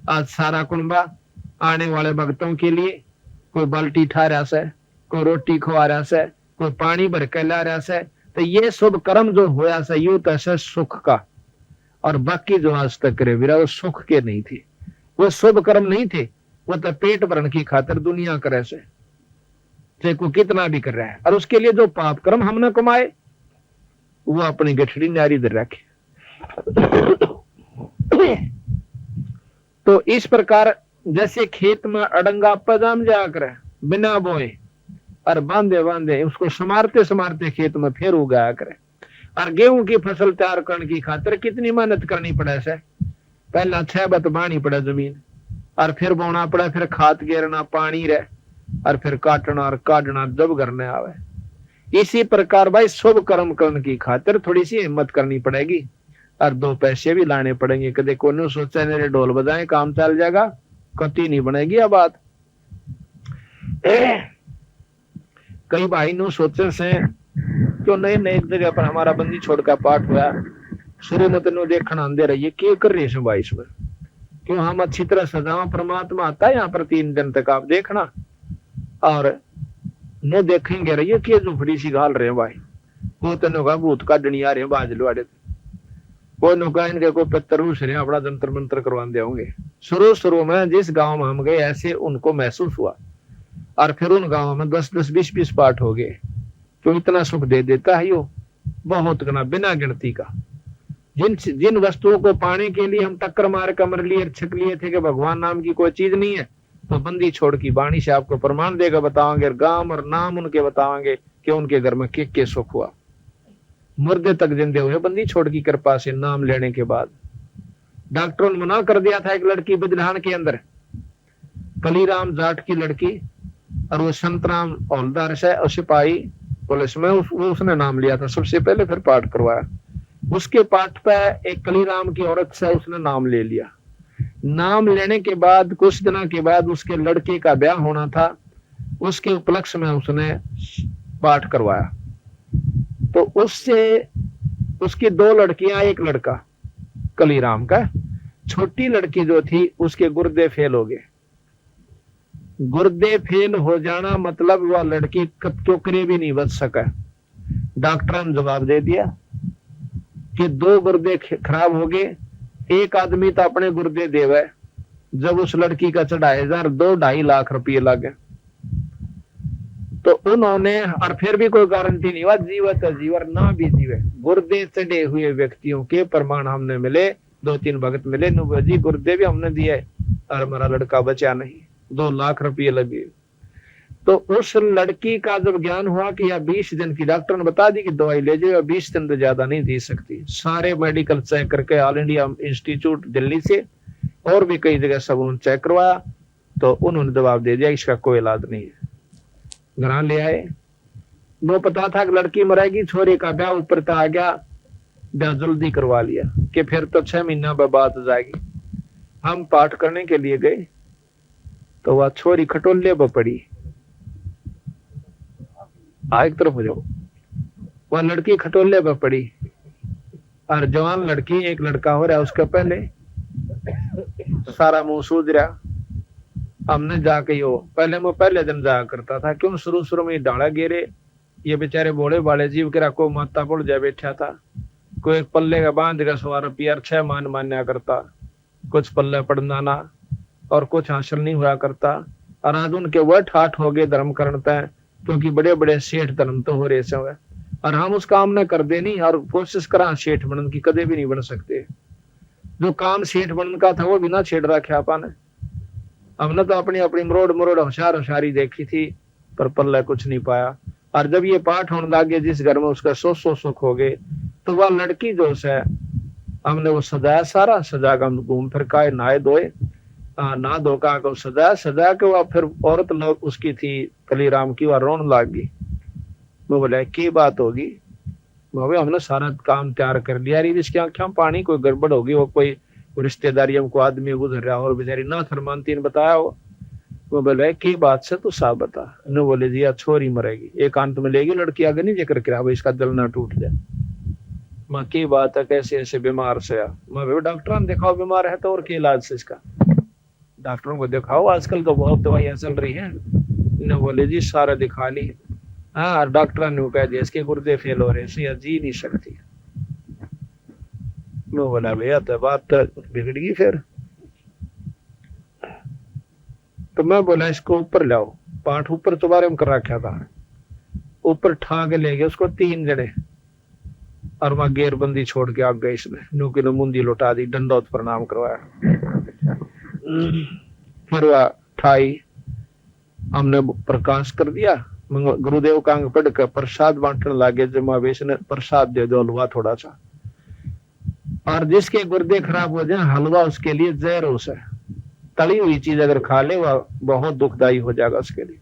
आज सारा कुंबा आने वाले भक्तों के लिए कोई बाल्टी ठा रहा से, कोई रोटी खवा रहा से, कोई पानी भर के ला रहा से, तो ये शुभ कर्म जो होया से यू तैसे सुख का, और बाकी जो आज तक करे वीरा वो सुख के नहीं थे, वो शुभ कर्म नहीं थे, वो तो पेट भरण की खातिर दुनिया करे से, चाहे को कितना भी कर रहा है। और उसके लिए जो पाप कर्म हमने कमाए वो अपनी गठड़ी नारी दर रखे। तो इस प्रकार जैसे खेत में अड़ंगा पजाम जा कर बिना बोए और बांधे बांधे उसको समारते समारते खेत में फिर उगाया करे, और गेहूं की फसल तैयार करने की खातिर कितनी मेहनत करनी पड़े से, पहला 6 बत बानी पड़े जमीन, और फिर बोना पड़े, फिर खाद गेरना, पानी रहे, और फिर काटना और काटना जब करने आवे। इसी प्रकार भाई शुभ कर्म करने की खातिर थोड़ी सी हिम्मत करनी पड़ेगी, और 2 पैसे भी लाने पड़ेंगे। कदे को सोचा मेरे ढोल बजाए काम चल जाएगा, कति नहीं बनेगी यह बात। कई भाई नो सोचे से क्यों नए एक जगह पर हमारा बंदी छोड़ का पाठ हुआ, शुरू में तेन देखना आंदे रहिए क्या कर रहे हैं भाई इसमें, क्यों हम अच्छी तरह सजाओ, परमात्मा आता है यहाँ पर 3 दिन तक, आप देखना। और न देखेंगे रहिए कि झुपड़ी सी घाल रहे हैं भाई, वो तो का भूत का डनिया रहे बाज लुआड़े, वो नुका इनके को पत्थर उस रहे अपना जंतर मंत्र करवा देंगे। शुरू में जिस गांव में हम गए ऐसे उनको महसूस हुआ, और फिर उन गांवों में 10-10, 20-20 पाठ हो गए। तो इतना सुख दे देता है यो, बहुत गना, बिना गिनती का। जिन वस्तुओं को पाने के लिए हम टक्कर मार कमर लिए छक लिए थे कि भगवान नाम की कोई चीज नहीं है, तो बंदी छोड़ की वाणी से आपको प्रमाण देगा, बताओगे गांव और नाम उनके बताओगे कि उनके घर में के सुख हुआ। मुर्दे तक जिंदे हुए बंदी छोड़ की कृपा से नाम लेने के बाद। डॉक्टरों ने मना कर दिया था, एक लड़की बिजलान के अंदर, कलीराम जाट की लड़की, और वो संतराम हौलदार से सिपाही पुलिस में उसने नाम लिया था सबसे पहले, फिर पाठ करवाया। उसके पाठ पे एक कलीराम की औरत से उसने नाम ले लिया। नाम लेने के बाद कुछ दिनों के बाद उसके लड़के का ब्याह होना था, उसके उपलक्ष्य में उसने पाठ करवाया। तो उससे उसकी 2 लड़कियां, 1 लड़का कलीराम का। छोटी लड़की जो थी उसके गुर्दे फेल हो गए। गुर्दे फेल हो जाना मतलब वह लड़की टोकरे भी नहीं बच सका। डॉक्टर ने जवाब दे दिया कि 2 गुर्दे खराब हो गए, एक आदमी तो अपने गुर्दे देवे। जब उस लड़की का 2.5 लाख रुपये लगे, तो उन्होंने, और फिर भी कोई गारंटी नहीं हुआ जीवित जीवर ना भी जीवे। गुर्दे चढ़े हुए व्यक्तियों के प्रमाण हमने मिले, 2-3 भगत मिले, जी गुर्दे भी हमने दिए और हमारा लड़का बचा नहीं, 2 लाख रुपये लगे। तो उस लड़की का जब ज्ञान हुआ कि यह 20 दिन की, डॉक्टर ने बता दी कि दवाई ले जाओ, 20 दिन तो ज्यादा नहीं दे सकती। सारे मेडिकल चेक करके, ऑल इंडिया इंस्टीट्यूट दिल्ली से और भी कई जगह सब उन्होंने चेक करवाया, तो उन्होंने जवाब दे दिया इसका कोई इलाज नहीं है। घर ले आए, वो पता था कि लड़की मरेगी, छोरे का ब्याह ऊपर तो आ गया, ब्याह जल्दी करवा लिया कि फिर तो 6 महीना बाद जाएगी। हम पाठ करने के लिए गए तो वह छोरी खटोले पर पड़ी, एक तरफ हो जाओ, वह लड़की खटोले पर पड़ी, और जवान लड़की, एक लड़का हो रहा है उसका पहले, सारा मुंह सूज रहा। हमने जाके यो पहले दिन जाया करता था, क्यों शुरू में डाला गिरे, ये बेचारे बोले बाले जीव के को माता पड़ जाए बैठा था, कोई पल्ले का बांध का 100 रुपया 6 मान मान्या करता, कुछ पल्ले पड़ना ना, और कुछ हासिल नहीं हुआ करता। और आज उनके वह ठाठ हो गए धर्म करता है, क्योंकि बड़े बड़े सेठ धर्म तो हो रहे से, और हम उस काम ने कर दे नहीं, और कोशिश करा सेठ बनने की, कदे भी नहीं बन सकते। जो काम सेठ बनने का था वो बिना छेड़ रखे आपने। हमने तो अपनी मरोड़ होशियारी देखी थी, पर पल्ला कुछ नहीं पाया। और जब ये पाठ होने लगे जिस घर में, उसका 100 सुख हो गए। तो वह लड़की जो है, हमने वो सजाया, सारा सजा का घूम फिर का नहाए धोए, ना धोका को सजा के वह फिर औरत लोग उसकी थी कलीराम की, वह रोन लाग गई। वो बोला की बात होगी, हमने सारा काम तैयार कर लिया, इसकी आंखें पानी, कोई गड़बड़ होगी, वो कोई रिश्तेदारी हमको आदमी गुजर रहा और बेचारी ना थरमानती ने बताया हो। वो बोले की बात से तो साफ बता। ने बोले जी छोरी मरेगी, एक अंत में लेगी लड़की, आगे नहीं जिक्र करा भाई इसका दिल ना टूट जाए। माँ की बात है, कैसे ऐसे बीमार से? मैं डॉक्टर ने दिखाओ, बीमार है तो और क्या इलाज से इसका, डॉक्टरों को दिखाओ, आजकल तो बहुत दवाइयां चल रही है। ने बोले जी सारा दिखा ली। हाँ, डॉक्टर ने कह दिया इसके गुर्दे फेल हो रहे हैं, जी नहीं सकती। वो बोला भैया तो बात बिगड़ गई फिर। तो मैं बोला इसको ऊपर लाओ, पाठ ऊपर तुम्हारे में कर रखा था, ऊपर ठा के ले गए उसको 3 जने, और वहां गेरबंदी छोड़ के आ गए इसमें, नूकी ने मुंदी लुटा दी, दंडोत प्रणाम करवाया। फिर वह ठाई, हमने प्रकाश कर दिया, गुरुदेव का अंग पढ़ कर प्रसाद बांटने लगे। जमावेश ने प्रसाद दे दो, हलवा थोड़ा सा, और जिसके गुर्दे खराब हो जाए हलवा उसके लिए जहर हो से, तली हुई चीज अगर खा ले वह बहुत दुखदाई हो जाएगा उसके लिए।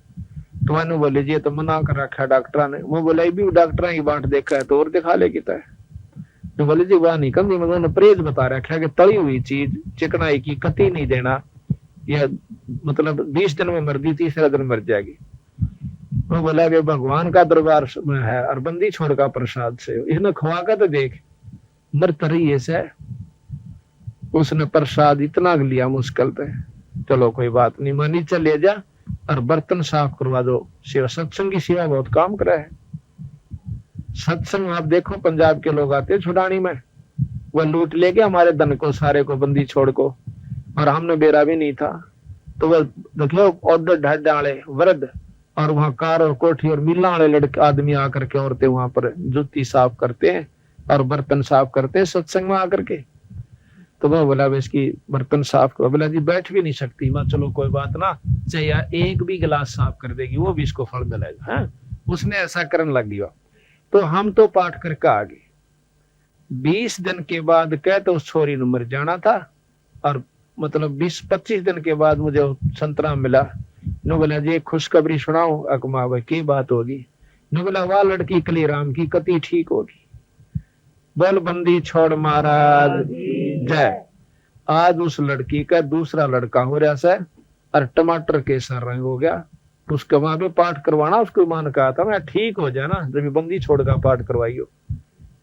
तो मैंने बोले जी तो मना कर रखा है डॉक्टर ने। वो बोला भी डॉक्टर की बांट देखा है तो और दिखा ले किता है। तो बोले जी वह नहीं कम, मैंने परहेज बता रखा है कि तली हुई चीज चिकनाई की कती नहीं देना, यह मतलब 20 दिन में मर दी, 30 दिन मर जाएगी। वो बोला कि भगवान का दरबार में है और बंदी छोड़ का प्रसाद से, इसने खुआ का तो देख मर तरी से। उसने प्रसाद इतना लिया मुश्किल पे, चलो कोई बात नहीं, मानी चले जा और बर्तन साफ करवा दो। सेवा, सत्संग की सेवा बहुत काम करा है। सत्संग आप देखो, पंजाब के लोग आते छुड़ानी में, वह लूट ले गए हमारे धन को सारे को, बंदी छोड़ को, और हमने बेरा भी नहीं था। तो वह देखो औरत ढाड डाले वृद्ध, और वहां कार और कोठी और मिला वाले लड़के आदमी आकर के, औरतें वहां पर जूती साफ करते हैं और बर्तन साफ करते हैं सत्संग में आकर के। तो वह बोला इसकी बर्तन साफ करो। बोला जी बैठ भी नहीं सकती। मैं चलो कोई बात ना, चाहिए एक भी गिलास साफ कर देगी वो भी इसको फल मिलेगा। हाँ? उसने ऐसा करने लग गया। तो हम तो पाठ करके आ गए। 20 दिन के बाद कह तो उस छोरी ने मर जाना था, और मतलब 20-25 दिन के बाद मुझे संतरा मिला। नो बोला जी खुशखबरी सुनाओ। अकमा भाई की बात होगी? नो बोला वाह लड़की कलीराम की कति ठीक होगी। बोल बंदी छोड़ महाराज जय। आज उस लड़की का दूसरा लड़का हो रहा है और टमाटर के सर रंग हो गया। उसके वहां पे पाठ करवाना, उसको मान कहा था मैं ठीक हो जाए ना, जब बंदी छोड़ का पाठ करवाइयो।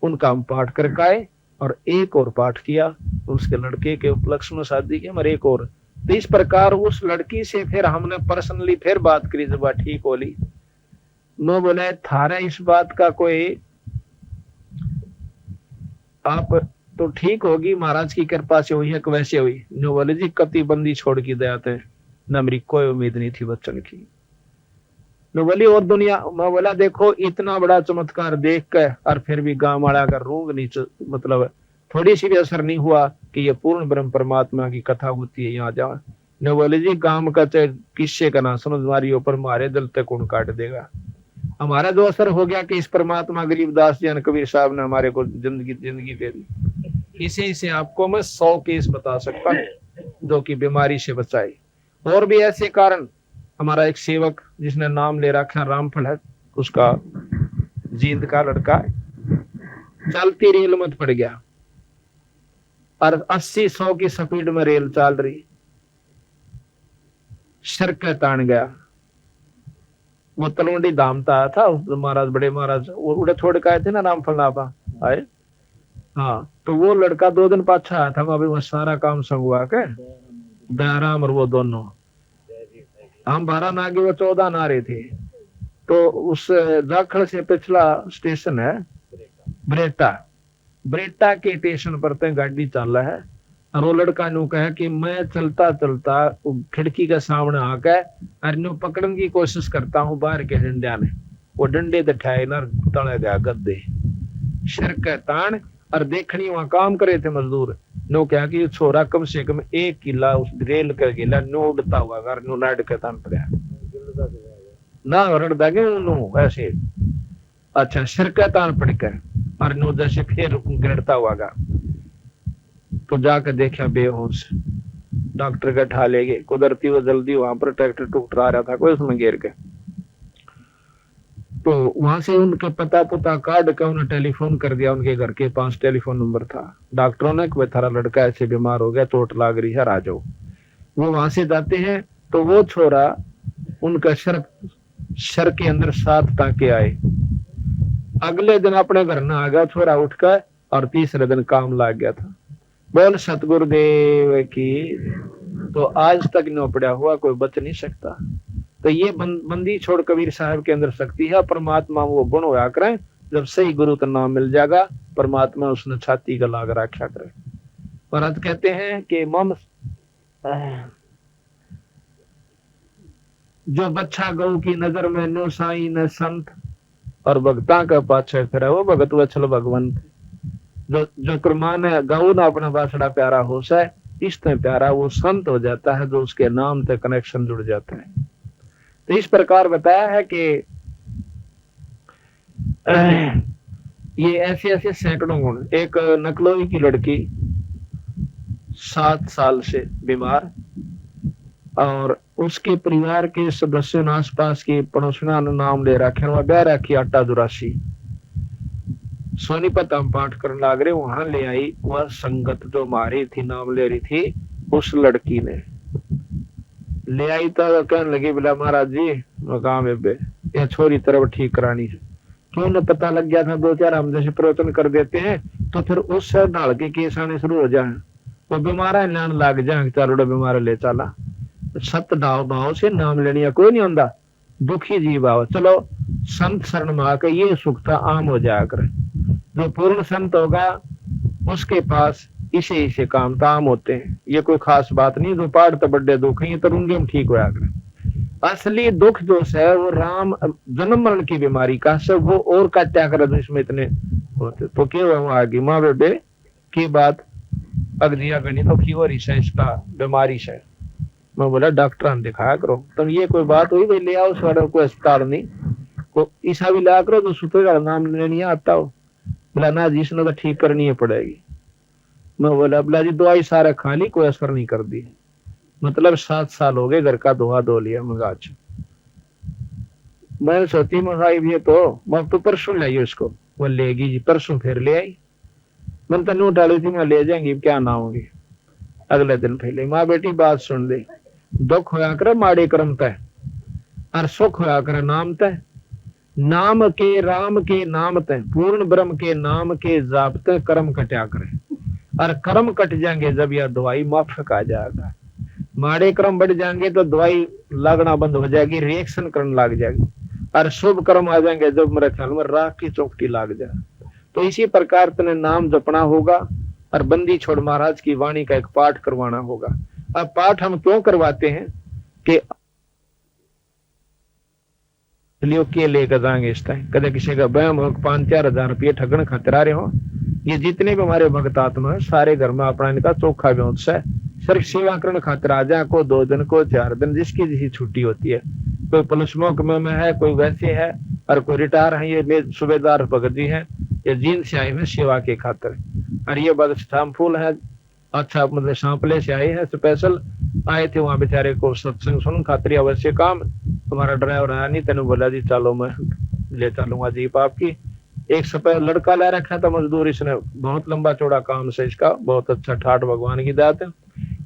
उनका हम पाठ करके आए और एक और पाठ किया उसके लड़के के उपलक्ष्य में शादी की, मगर एक और। तो इस प्रकार उस लड़की से फिर हमने पर्सनली फिर बात करी जब बात ठीक होली। नो बोले थारा इस बात का कोई, आप तो ठीक होगी महाराज की कृपा से हुई है कि वैसे हुई? नो बोले जी कति बंदी छोड़ की दया थे न, मेरी कोई उम्मीद नहीं थी बच्चन की। नो बोली और दुनिया, मैं बोला देखो इतना बड़ा चमत्कार देख कर और फिर भी गांव वाला का रूंग नीचे, मतलब थोड़ी सी भी असर नहीं हुआ कि ये पूर्ण ब्रह्म परमात्मा की कथा होती है यहाँ जाओ। नो बोले जी गांव का चाहे किस्से का ना सुनो, तुम्हारी ऊपर मारे दिल तक कौन काट देगा। हमारा जो असर हो गया कि इस परमात्मा गरीबदास जी कबीर साहब ने हमारे को जिंदगी दे दी। इसे इसे आपको मैं 100 केस बता सकता हूँ जो कि बीमारी से बचाए। और भी ऐसे कारण, हमारा एक सेवक जिसने नाम ले रखा रामफल है, उसका जींद का लड़का है, चलती रेल मत पड़ गया और 80-100 की स्पीड में रेल चल रही, सड़क तान गया। वो तलवंडी धाम था महाराज, बड़े महाराज उड़े छोड़ के आए थे ना रामफल नापा आए। हाँ, तो वो लड़का 2 दिन पाछा आया था, अभी वो सारा काम संगवा के दयाराम और वो दोनों, हम 12 नागे वो 14 नारे थे। तो उस जाखड़ से पिछला स्टेशन है ब्रेटा के स्टेशन पर तय गाड़ी चल रहा है, और वो लड़का नु कहे कि मैं चलता चलता खिड़की के सामने आकर और नु पकड़ने की कोशिश करता हूँ बाहर के डंडा ने, वो डंडे दठाए ना तले गया गद्दे सिर के तान। और देखनी वहां काम करे थे मजदूर, नो क्या कि छोरा कम से कम 1 किला उस रेल कर गिला नो उड़ता हुआ घर नो नाड़ के तान पड़ा ना रड़दा के नो ऐसे। अच्छा, सिर के तान पड़कर और नो जैसे फिर गिरता हुआ गा। तो जाकर देखा बेहोश, डॉक्टर का ठा ले गए। कुदरती वो जल्दी वहां पर ट्रैक्टर टूटा रहा था कोई, उसमें गिर के। तो वहां से उनके पता काट के उन्हें टेलीफोन कर दिया, उनके घर के पास टेलीफोन नंबर था। डॉक्टरों ने कि थारा लड़का ऐसे बीमार हो गया, चोट लाग रही है, आ जाओ। वो वहां से जाते हैं तो वो छोरा उनका सर के अंदर 7 टाके आए। अगले दिन अपने घर न आ गया छोरा उठकर, और तीसरे दिन काम लाग गया था। बोल सतगुरुदेव की। तो आज तक न पड़ा हुआ कोई बच नहीं सकता। तो ये बंदी छोड़ कबीर साहब के अंदर शक्ति है। परमात्मा वो गुण होया करें, जब सही गुरु का नाम मिल जाएगा परमात्मा उसने छाती का लाग रखा करे। और आज कहते हैं कि मम जो बच्चा गौ की नजर में नो साई न संत, और भक्ता का पाछे फिर वो भगत वत्सल भगवंत। जो कुर्बान है गौ ना अपना बासड़ा प्यारा हो जाए, इस तरह प्यारा वो संत हो जाता है जो उसके नाम से कनेक्शन जुड़ जाता है। तो इस प्रकार बताया है कि ये ऐसे ऐसे सैकड़ों गुण। एक नकलोई की लड़की 7 साल से बीमार, और उसके परिवार के सदस्यों ने आसपास के पड़ोसियों ने नाम ले रखे, वह ब्याह रखी 8 सोनीपत हम पाठ करने लग रहे, वहां ले आई वह संगत जो मारी थी नाम ले रही थी, उस लड़की ने ले आई। तो कहने लगी बोला महाराज जी मकाम ये छोरी तरफ ठीक करानी है। क्यों न पता लग गया था 2-4 हम जैसे प्रवचन कर देते हैं तो फिर उस ढाल के केस आने शुरू हो जाए। वो बीमारा लान लग जा चारोड़ा बीमार ले चला सत दाव भाव से नाम लेने कोई नहीं होता दुखी जीव आओ चलो संत शरण में आकर ये सुखता आम हो जाया करे। जो पूर्ण संत होगा उसके पास इसे इसे काम ताम होते हैं। ये कोई खास बात नहीं जो पहाड़ तो बड़े दुख है ये तो रुंगे में ठीक होया करे। असली दुख जो है वो राम जन्म मरण की बीमारी का सब वो और का त्याग कर इसमें इतने होते तो क्या हुआ आगे माँ बेटे की बात अगजिया गणी तो की हो रही है इसका बीमारी से। मैं बोला डॉक्टर ने दिखाया करो तुम ये कोई बात हुई भाई ले आओ सर कोई अस्पताल नहीं को ईसा भी ला करो तो सुतेगा नाम लेने आता हो। बोला ना जी इसने तो ठीक करनी है पड़ेगी। मैं बोला बोला जी दवाई सारा खा ली कोई असर नहीं कर दी। मतलब 7 साल हो गए घर का दोहा धो लिया मगा। मैंने सोची मंगाई भी तो मैं तो परसों लाई उसको वो लेगी जी परसों फिर ले आई। मैंने तनु डाली थी मैं ले जाएंगी क्या ना होगी। अगले दिन पहले माँ बेटी बात सुन ली दुख होया करे माड़े कर्म तय और सुख होया करे नाम तय। नाम के राम के नाम तय पूर्ण ब्रह्म के नाम के जापते कर्म कटा करे और कर्म कट जाएंगे जब यह दवाई माफक आ जाएगा। माड़े कर्म बढ़ जाएंगे तो दवाई लगना बंद हो जाएगी रिएक्शन करने लग जाएगी और शुभ कर्म आ जाएंगे जब मेरे ख्याल में राख की चौकटी लग जाए। तो इसी प्रकार तने नाम जपना होगा और बंदी छोड़ महाराज की वाणी का एक पाठ करवाना होगा। अब पाठ हम क्यों करवाते हैं कि के लेकर जाएंगे इस टाइम कदे किसी का बहम हो 5-4 हजार रुपये ठगन खतरा रहे हो। ये जितने भी हमारे भक्त आत्मा है सारे घर में अपना इनका चोखा व्यवस्था है सिर्फ सेवा करने खातिर आ जाए को 2 दिन को 4 दिन जिसकी जिसकी छुट्टी होती है। कोई पुलिस में है कोई वैसे है और कोई रिटायर है ये सूबेदार भगत जी है ये जींद से आए हैं सेवा के खातिर और ये बदस्ताम फूल है अच्छा मतलब सांपले से आए हैं स्पेशल आए थे वहां बेचारे को सत्संग सुन खातिर अवश्य काम। तुम्हारा ड्राइवर आया नहीं तेने बोला जी चलो मैं ले चलूंगा जीप आपकी। एक सफेद लड़का ला रखा था मजदूर इसने बहुत लंबा चौड़ा काम से इसका बहुत अच्छा ठाट भगवान की दात है।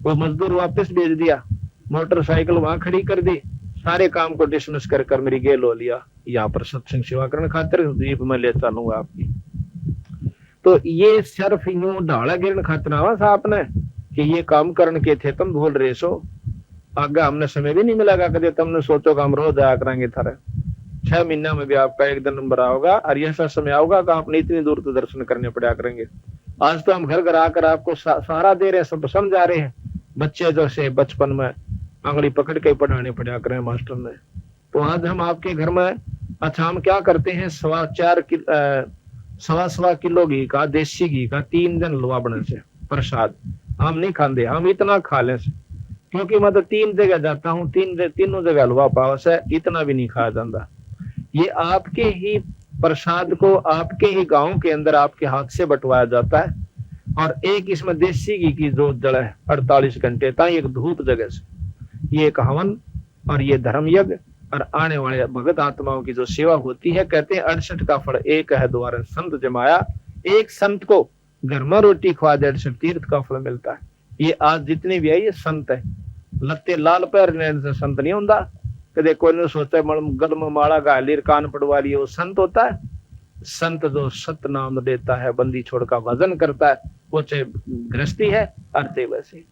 वो मजदूर वापस भेज दिया मोटरसाइकिल वहां खड़ी कर दी सारे काम को डिसमिस कर मेरी गेल हो लिया यहाँ पर सत्संग सेवा करने खातिर जीप में ले चलूंगा आपकी। तो ये सिर्फ यूं ढाला गिरने खातिर आवा था आपने कि ये काम करने के थे तुम भूल रहे सो आगे हमने समय भी नहीं मिलेगा कभी तुमने सोचो कि हम रोज आया करेंगे थारे 6 महीना में भी आपका एक दिन नंबर आओगा और ऐसा समय आओगा कि आपने इतनी दूर तो दर्शन करने पड़ा करेंगे। आज तो हम घर घर आकर आपको सहारा दे रहे हैं सब समझा रहे हैं बच्चे जो से बचपन में आंगली पकड़ के पढ़ाने पड़ा करें मास्टर ने। तो आज हम आपके घर में अच्छा हम क्या करते हैं 1.25 किलो घी का देसी घी का 3 दिन हलवा बने से प्रसाद हम नहीं खाते हम इतना खा ले से क्योंकि मैं तो 3 जगह जाता हूँ तीनों जगह हलवा पाव से इतना भी नहीं खाया जाता। ये आपके ही प्रसाद को आपके ही गांव के अंदर आपके हाथ से बंटवाया जाता है और एक इसमें देसी घी की जोत जड़े 48 घंटे तक एक धूप जगह से ये एक हवन और ये धर्म यज्ञ और आने वाले भगत आत्माओं की जो सेवा होती है कहते हैं 68 का फल एक है द्वारा संत जमाया। एक संत को घर में रोटी खवा दे 68 तीर्थ का फल मिलता है। ये आज जितने भी है ये संत है लत्ते लाल पैर से संत नहीं होता कदे कोई ने सोचा गल में माला गा ली कान पड़वा लिए वो संत होता है। संत जो सत नाम देता है बंदी छोड़ का भजन करता है वो चाहे गृहस्थी है अर्थे वैसे।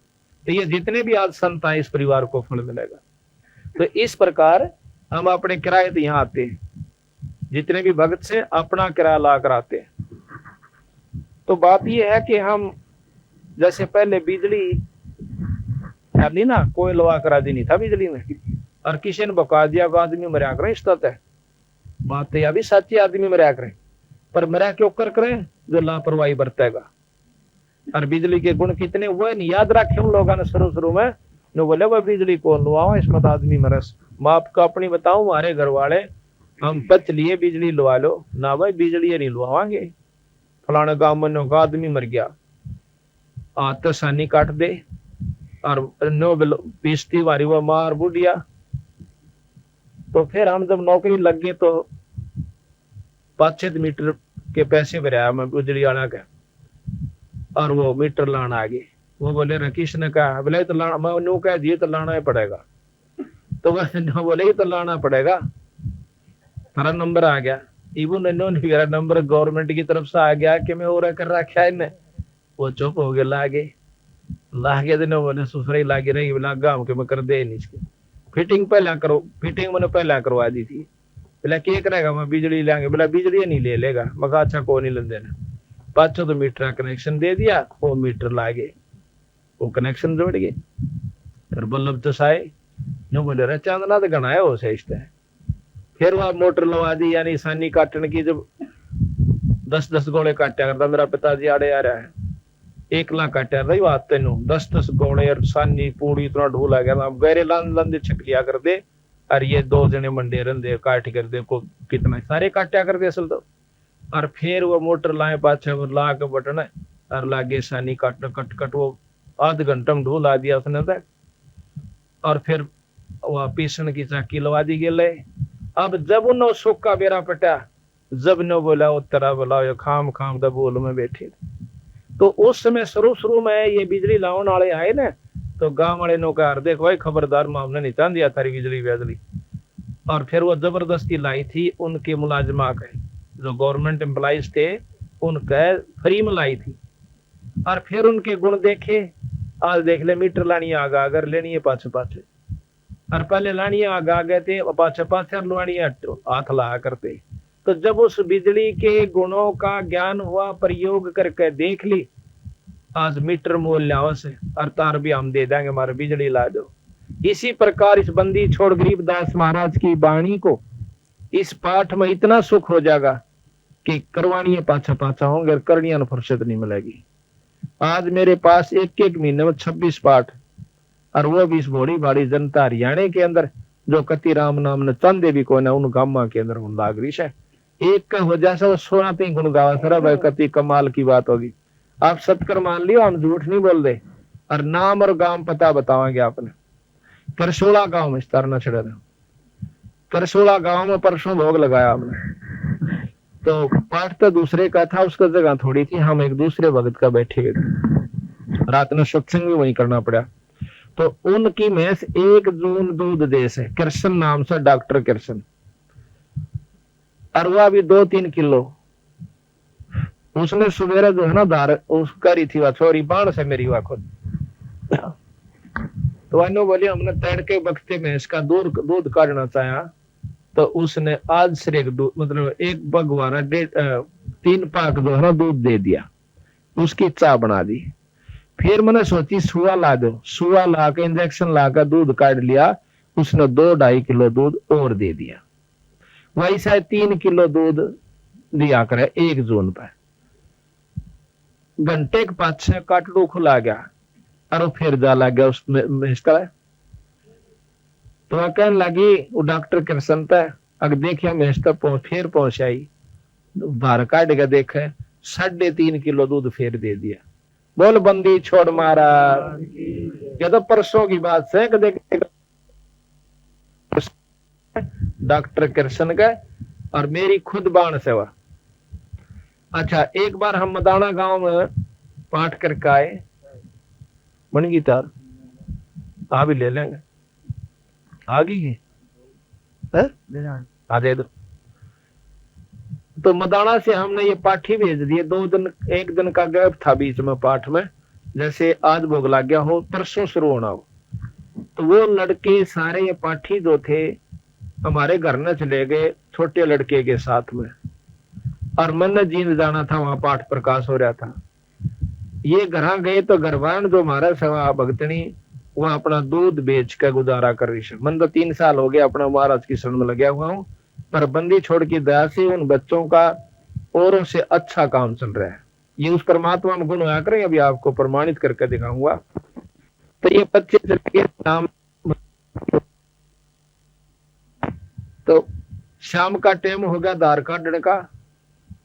तो ये जितने भी आज संत आए इस परिवार को फल मिलेगा। तो इस प्रकार हम अपने किराए तो यहाँ आते हैं जितने भी भक्त से अपना किराया ला कर आते हैं। तो बात ये है कि हम जैसे पहले बिजली ली ना कोई लवा करा दी नहीं था बिजली में और किसी ने बका दिया आदमी मरिया करें इस तरह बात है अभी सच्ची आदमी मरिया करें पर मरिया क्यों कर करें जो लापरवाही बरतेगा। और बिजली के गुण कितने हुए नहीं याद रखे उन लोगों ने शुरू में न बोले वह बिजली कौन लुआओ इसमें तो आदमी मरस। मैं आपको अपनी बताऊं हमारे घर वाले हम पच लिए बिजली लुआ लो ना भाई बिजली नहीं लुआवांगे फलाने गांव में का आदमी मर गया आतसानी काट दे और नो पीसती वारी वो मार बुढ़िया। तो फिर हम जब नौकरी लग गए तो 5-6 मीटर के पैसे भराया मैं बिजली वाला का और वो मीटर लाना आ गए। वो बोले रकीश ने कहा बोले तो लाना मैं नो कह दिए तो लाना ही पड़ेगा। तो वह बोले ही तो लाना पड़ेगा तारा नंबर आ गया इवन मेरा नंबर गवर्नमेंट की तरफ से आ गया कि मैं और कर रखा है इन्हें। वो चुप हो गया लागे लागे दिन बोले सुसराई लागी रही बोला गांव के मैं कर दे नहीं इसकी फिटिंग पहला करो, फिटिंग मैंने पहला करवा दी थी। बोला क्या करेगा, मैं बिजली लेंगे, बोला बिजली नहीं ले लेगा, मैं कहा अच्छा को नहीं ले देना। 500 तो मीटर कनेक्शन दे दिया, वो मीटर लागे वो कनेक्शन जोड़ गए, फिर बल्लभ तो साए यूं बोले रहे चांदना तो गणाया हो सही है। फिर वह मोटर लगा दी, यानी सानी काटने की, जब 10-10 गोले काटा करता मेरा पिताजी आड़े आ रहा है, 1 लाख काटा रही बात तेन 10-10 गोले और सानी पूरी इतना ढोला गया गहरे लंदे छकलिया कर दे, और ये 2 जने मंडे रंदे काट कर दे को कितना सारे काटा कर दे असल तो। और फिर वो मोटर लाए पाछे ला के बटन और लागे सानी कट कट कट वो आध घंटा में ढोला दिया उसने तक। और फिर वह पीसन की चाकी लगा दी गए। अब जब उन्होंने सूखा बेरा पटा, जब ने बोला उत्तरा बोला ये खाम खाम द बोल में बैठे। तो उस समय शुरू में ये बिजली लाने वाले आए ना, तो गांव वाले ने कहा देखो भाई खबरदार मामने नहीं चाह दिया थारी बिजली बिजली। और फिर वो जबरदस्ती लाई थी, उनके मुलाजमा के जो गवर्नमेंट एम्प्लॉइज थे उनके फ्री में लाई थी। और फिर उनके गुण देखे, आज देख ले मीटर लानी आगा अगर लेनी है पाछे पाछे, और पहले लानी आगा गए थे पाछे पाछे लानी हाथ ला करते। तो जब उस बिजली के गुणों का ज्ञान हुआ, प्रयोग करके देख ली, आज मीटर मूल्य से और तार भी हम दे देंगे, हमारे बिजली ला दो। इसी प्रकार इस बंदी छोड़ गरीबदास महाराज की वाणी को इस पाठ में इतना सुख हो जाएगा कि करवानी पाछा पाछा होंगे, करनिया फुर्सत नहीं मिलेगी। आज मेरे पास एक महीने में 26 पाठ, और वो भी इस बड़ी बड़ी जनता हरियाणा के अंदर जो कति राम नाम ने चंदे भी कोने उन गामा के अंदर उन लाग रही है। एक का हो जाए 16 तीन गुण गावा सर भाई, कति कमाल की बात होगी। आप सत्कर मान लियो, हम झूठ नहीं बोल रहे। और नाम और गांव पता बतावांगे आपने। परसोला गांव में तरना छड़ा था, परसोला गांव में परसों भोग लगाया हमने। तो पाठ तो दूसरे का था, उसका जगह थोड़ी थी, हम एक दूसरे भगत का बैठे थे, रात में सत्संग भी वही करना पड़ा। तो उनकी भैंस 1 जून दूध दे से, कृष्ण नाम से, डॉक्टर कृष्ण, और वह भी 2-3 किलो। उसने सवेरे जो है ना दार उस करी थी वह छोरी बाण से मेरी वह खुद। तो वह बोली हमने तड़के बखते भैंस का दूध काटना चाहा, तो उसने आज से मतलब 1 बगवारा 3 पाक जो है ना दूध दे दिया, उसकी चाय बना दी। फिर मैंने सोची सुआ ला दो, सुआ ला के इंजेक्शन ला कर दूध काट लिया, उसने 2-2.5 किलो दूध और दे दिया। वही शायद 3 किलो दूध दिया करे 1 जून पर। घंटे के पाछे काटलू खुला गया और फिर जा लग गया उसमें इसका। तो वह कहने लगी वो डॉक्टर कृष्ण पे, अगर देखिए मैं फिर पहुंच आई, बाहर काट के देखे 3.5 किलो दूध फिर दे दिया। बोल बंदी छोड़ मारा। ये तो परसों की बात है कि देख डॉक्टर कृष्ण का और मेरी खुद बाण सेवा। अच्छा, एक बार हम मदाना गांव में पाठ करके आए, बन गई तार आ भी ले लेंगे, आ गई है आ जाए। तो मदाना से हमने ये पाठी भेज दिए। 2 दिन 1 दिन का गैप था बीच में पाठ में, जैसे आज भोग लग गया हो परसों शुरू होना हो। तो वो लड़के सारे ये पाठी जो थे हमारे घर में चले गए छोटे लड़के के साथ में, और मन जींद जाना था, वहां पाठ प्रकाश हो रहा था। ये घर गए तो घरवान जो हमारा सेवा भक्तनी वह अपना दूध बेच कर गुजारा कर रही है। मन तो 3 साल हो गए अपना महाराज की शरण में लगा हुआ हूँ, पर बंदी छोड़ की दया से उन बच्चों का औरों से अच्छा काम चल रहा है। ये उस परमात्मा में गुण होया करें, अभी आपको प्रमाणित करके दिखाऊंगा। तो ये बच्चे चले नाम, तो शाम का टाइम हो गया धार काटने का।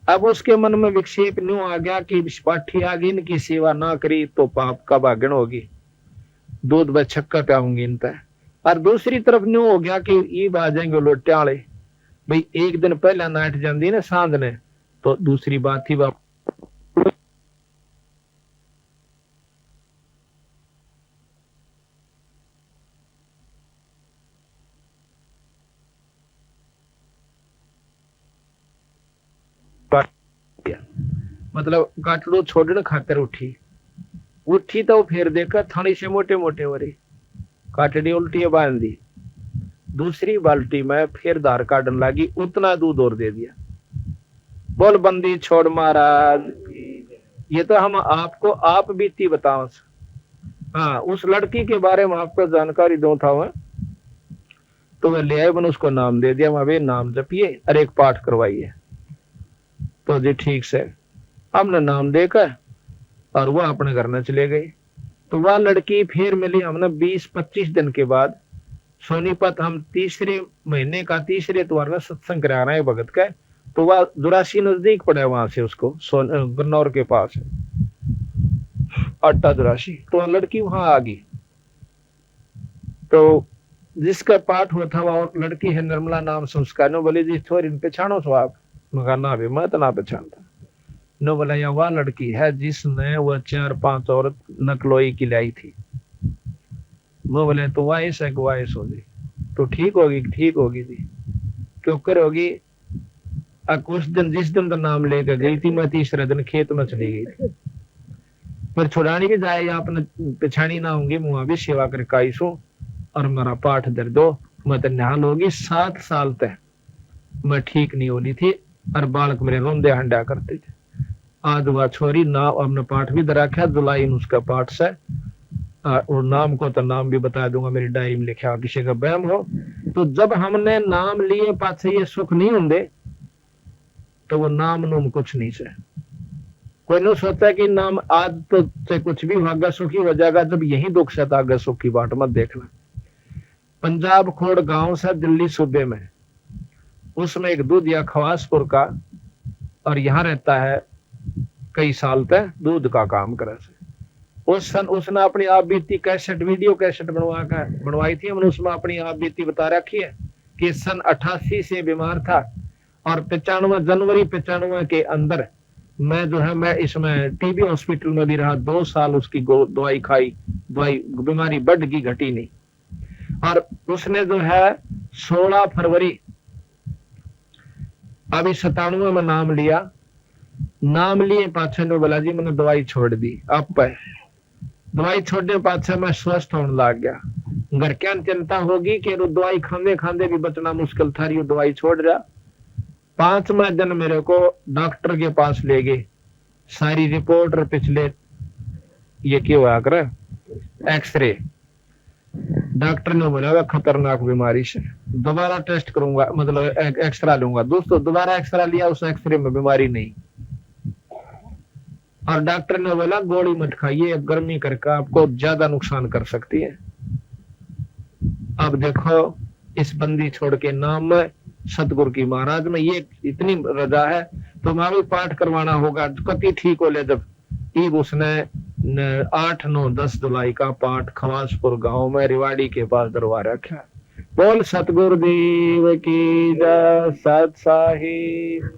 अब उसके मन में विक्षेप न्यू आ गया कि पाठी आगे इनकी सेवा ना करी तो पाप का भागण होगी, दूध व छक्का पाऊंगी इन पर। और दूसरी तरफ न्यू हो गया कि ये आ जाएंगे लोटे वाले, भाई 1 दिन पहला नाट जाती ना सांझ ने, तो दूसरी बात थी बाप मतलब काटलो छोड़ने खातर उठी। उठी तो फिर देखा थानी से मोटे मोटे हो रही, काटड़ी उल्टी बांध दी। दूसरी बाल्टी में फिर धार काटने लगी, उतना दूध और दे दिया। बोल बंदी छोड़ महाराज। ये तो हम आपको आप बीती बताओ। हाँ, उस लड़की के बारे में आपको जानकारी दूं था मैं, तो मैं ले आए, मैंने उसको नाम दे दिया, वहां नाम जपिए और एक पाठ करवाइए। तो जी ठीक से हमने नाम देकर और वह अपने घर में चले गई। तो वह लड़की फिर मिली हमने 20-25 दिन के बाद सोनीपत। हम तीसरे महीने का तीसरे त्योहार में सत्संग करा रहे हैं भगत का। तो वह दुरासी नजदीक पड़ा वहां से, उसको गन्नौर के पास है, अट्टा दुरासी। तो लड़की वहां आ गई। तो जिसका पाठ हुआ था वह लड़की है निर्मला नाम संस्कार। नो बोले जी थोड़ी पहचानो तो आप? मगर ना भी मैं तो ना पहचानता। नो बोला यह वह लड़की है जिसने वह 4-5 औरत नकलोई की लाई थी। मैं बोले तो वाइस है वाइस होगी तो ठीक होगी जी। क्यों करोगी? कुछ दिन जिस दिन तो नाम लेकर गई थी, मैं तीसरे दिन खेत में चली गई थी। पर छुड़ाने की जाए आपने पिछाड़ी ना होंगी, मुआ भी सेवा कर काईसो और मेरा पाठ दर दो। मैं तो निहाल होगी 7 साल तक मैं ठीक नहीं होनी थी और बालक मेरे रोंदे हंडा करते थे। आज वह छोरी ना हमने पाठ भी दरा रखा, जुलाई में उसका पाठ से। और नाम को तो नाम भी बता दूंगा, मेरी डायरी में लिखा, किसी का बहम हो। तो जब हमने नाम लिए पाछे ये सुख नहीं होंगे तो वो नाम नूम कुछ नहीं से। कोई नहीं सोचता कि नाम आज तो से कुछ भी होगा सुखी हो जाएगा, जब यही दुख से आगे सुख की बाट मत देखना। पंजाब खोड़ गांव से दिल्ली सूबे में, उसमें एक दूधिया खवासपुर का, और यहाँ रहता है कई साल तक, दूध का काम करे से। उसने अपनी आप बीती कैसेट, वीडियो कैसेट बनवाई थी हमने, उसमें अपनी आप बीती बता रखी है कि सन 88 से बीमार था और 95 जनवरी 95 के अंदर मैं इसमें टीबी हॉस्पिटल में भी रहा 2 साल। उसकी दवाई खाई, दवाई बीमारी बढ़ गई, घटी नहीं। और उसने 16 फरवरी अभी 97 में नाम लिया। नाम लिए पाछे ने बोला जी मैंने दवाई छोड़ दी। अब दवाई छोड़ने पाछे मैं स्वस्थ होने लग गया। घर क्या चिंता होगी कि दवाई खाने खाने भी बचना मुश्किल था, ये दवाई छोड़ रहा। 5वें दिन मेरे को डॉक्टर के पास ले गए, सारी रिपोर्ट और पिछले ये क्या हुआ कर एक्सरे। डॉक्टर ने बोला वह खतरनाक बीमारी से, दोबारा टेस्ट करूंगा, मतलब एक्सरा लूंगा। दोस्तों दोबारा एक्सरा लिया, उस एक्सरे में बीमारी नहीं। और डॉक्टर ने बोला गोली मत खाइए, गर्मी करके आपको ज्यादा नुकसान कर सकती है। अब देखो इस बंदी छोड़ के नाम में सतगुरु की महाराज में ये इतनी रजा है, तो मैं भी पाठ करवाना होगा। कति ठीक हो ले जब ईब उसने 8, 9, 10 जुलाई का पाठ खवासपुर गांव में रिवाड़ी के पास दरवा रखा। बोल सतगुरु देव की जय। सत साहिब।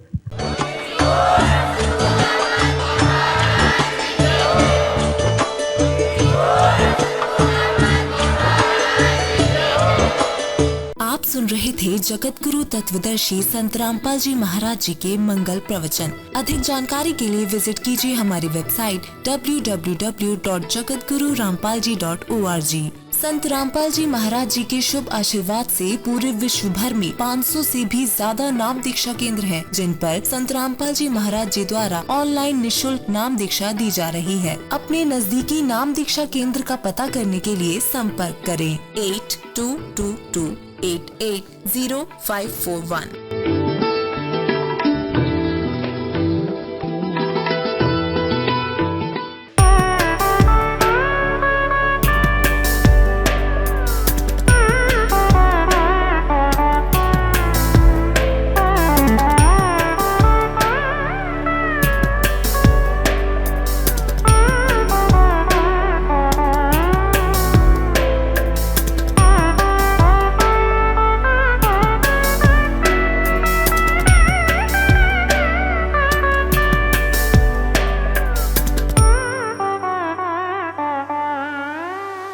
आप सुन रहे थे जगत गुरु तत्वदर्शी संत रामपाल जी महाराज जी के मंगल प्रवचन। अधिक जानकारी के लिए विजिट कीजिए हमारी वेबसाइट www.jagatgururampalji.org। संत रामपाल जी महाराज जी के शुभ आशीर्वाद से पूरे विश्व भर में 500 से भी ज्यादा नाम दीक्षा केंद्र हैं, जिन पर संत रामपाल जी महाराज जी द्वारा ऑनलाइन निशुल्क नाम दीक्षा दी जा रही है। अपने नजदीकी नाम दीक्षा केंद्र का पता करने के लिए संपर्क करें 8222880541।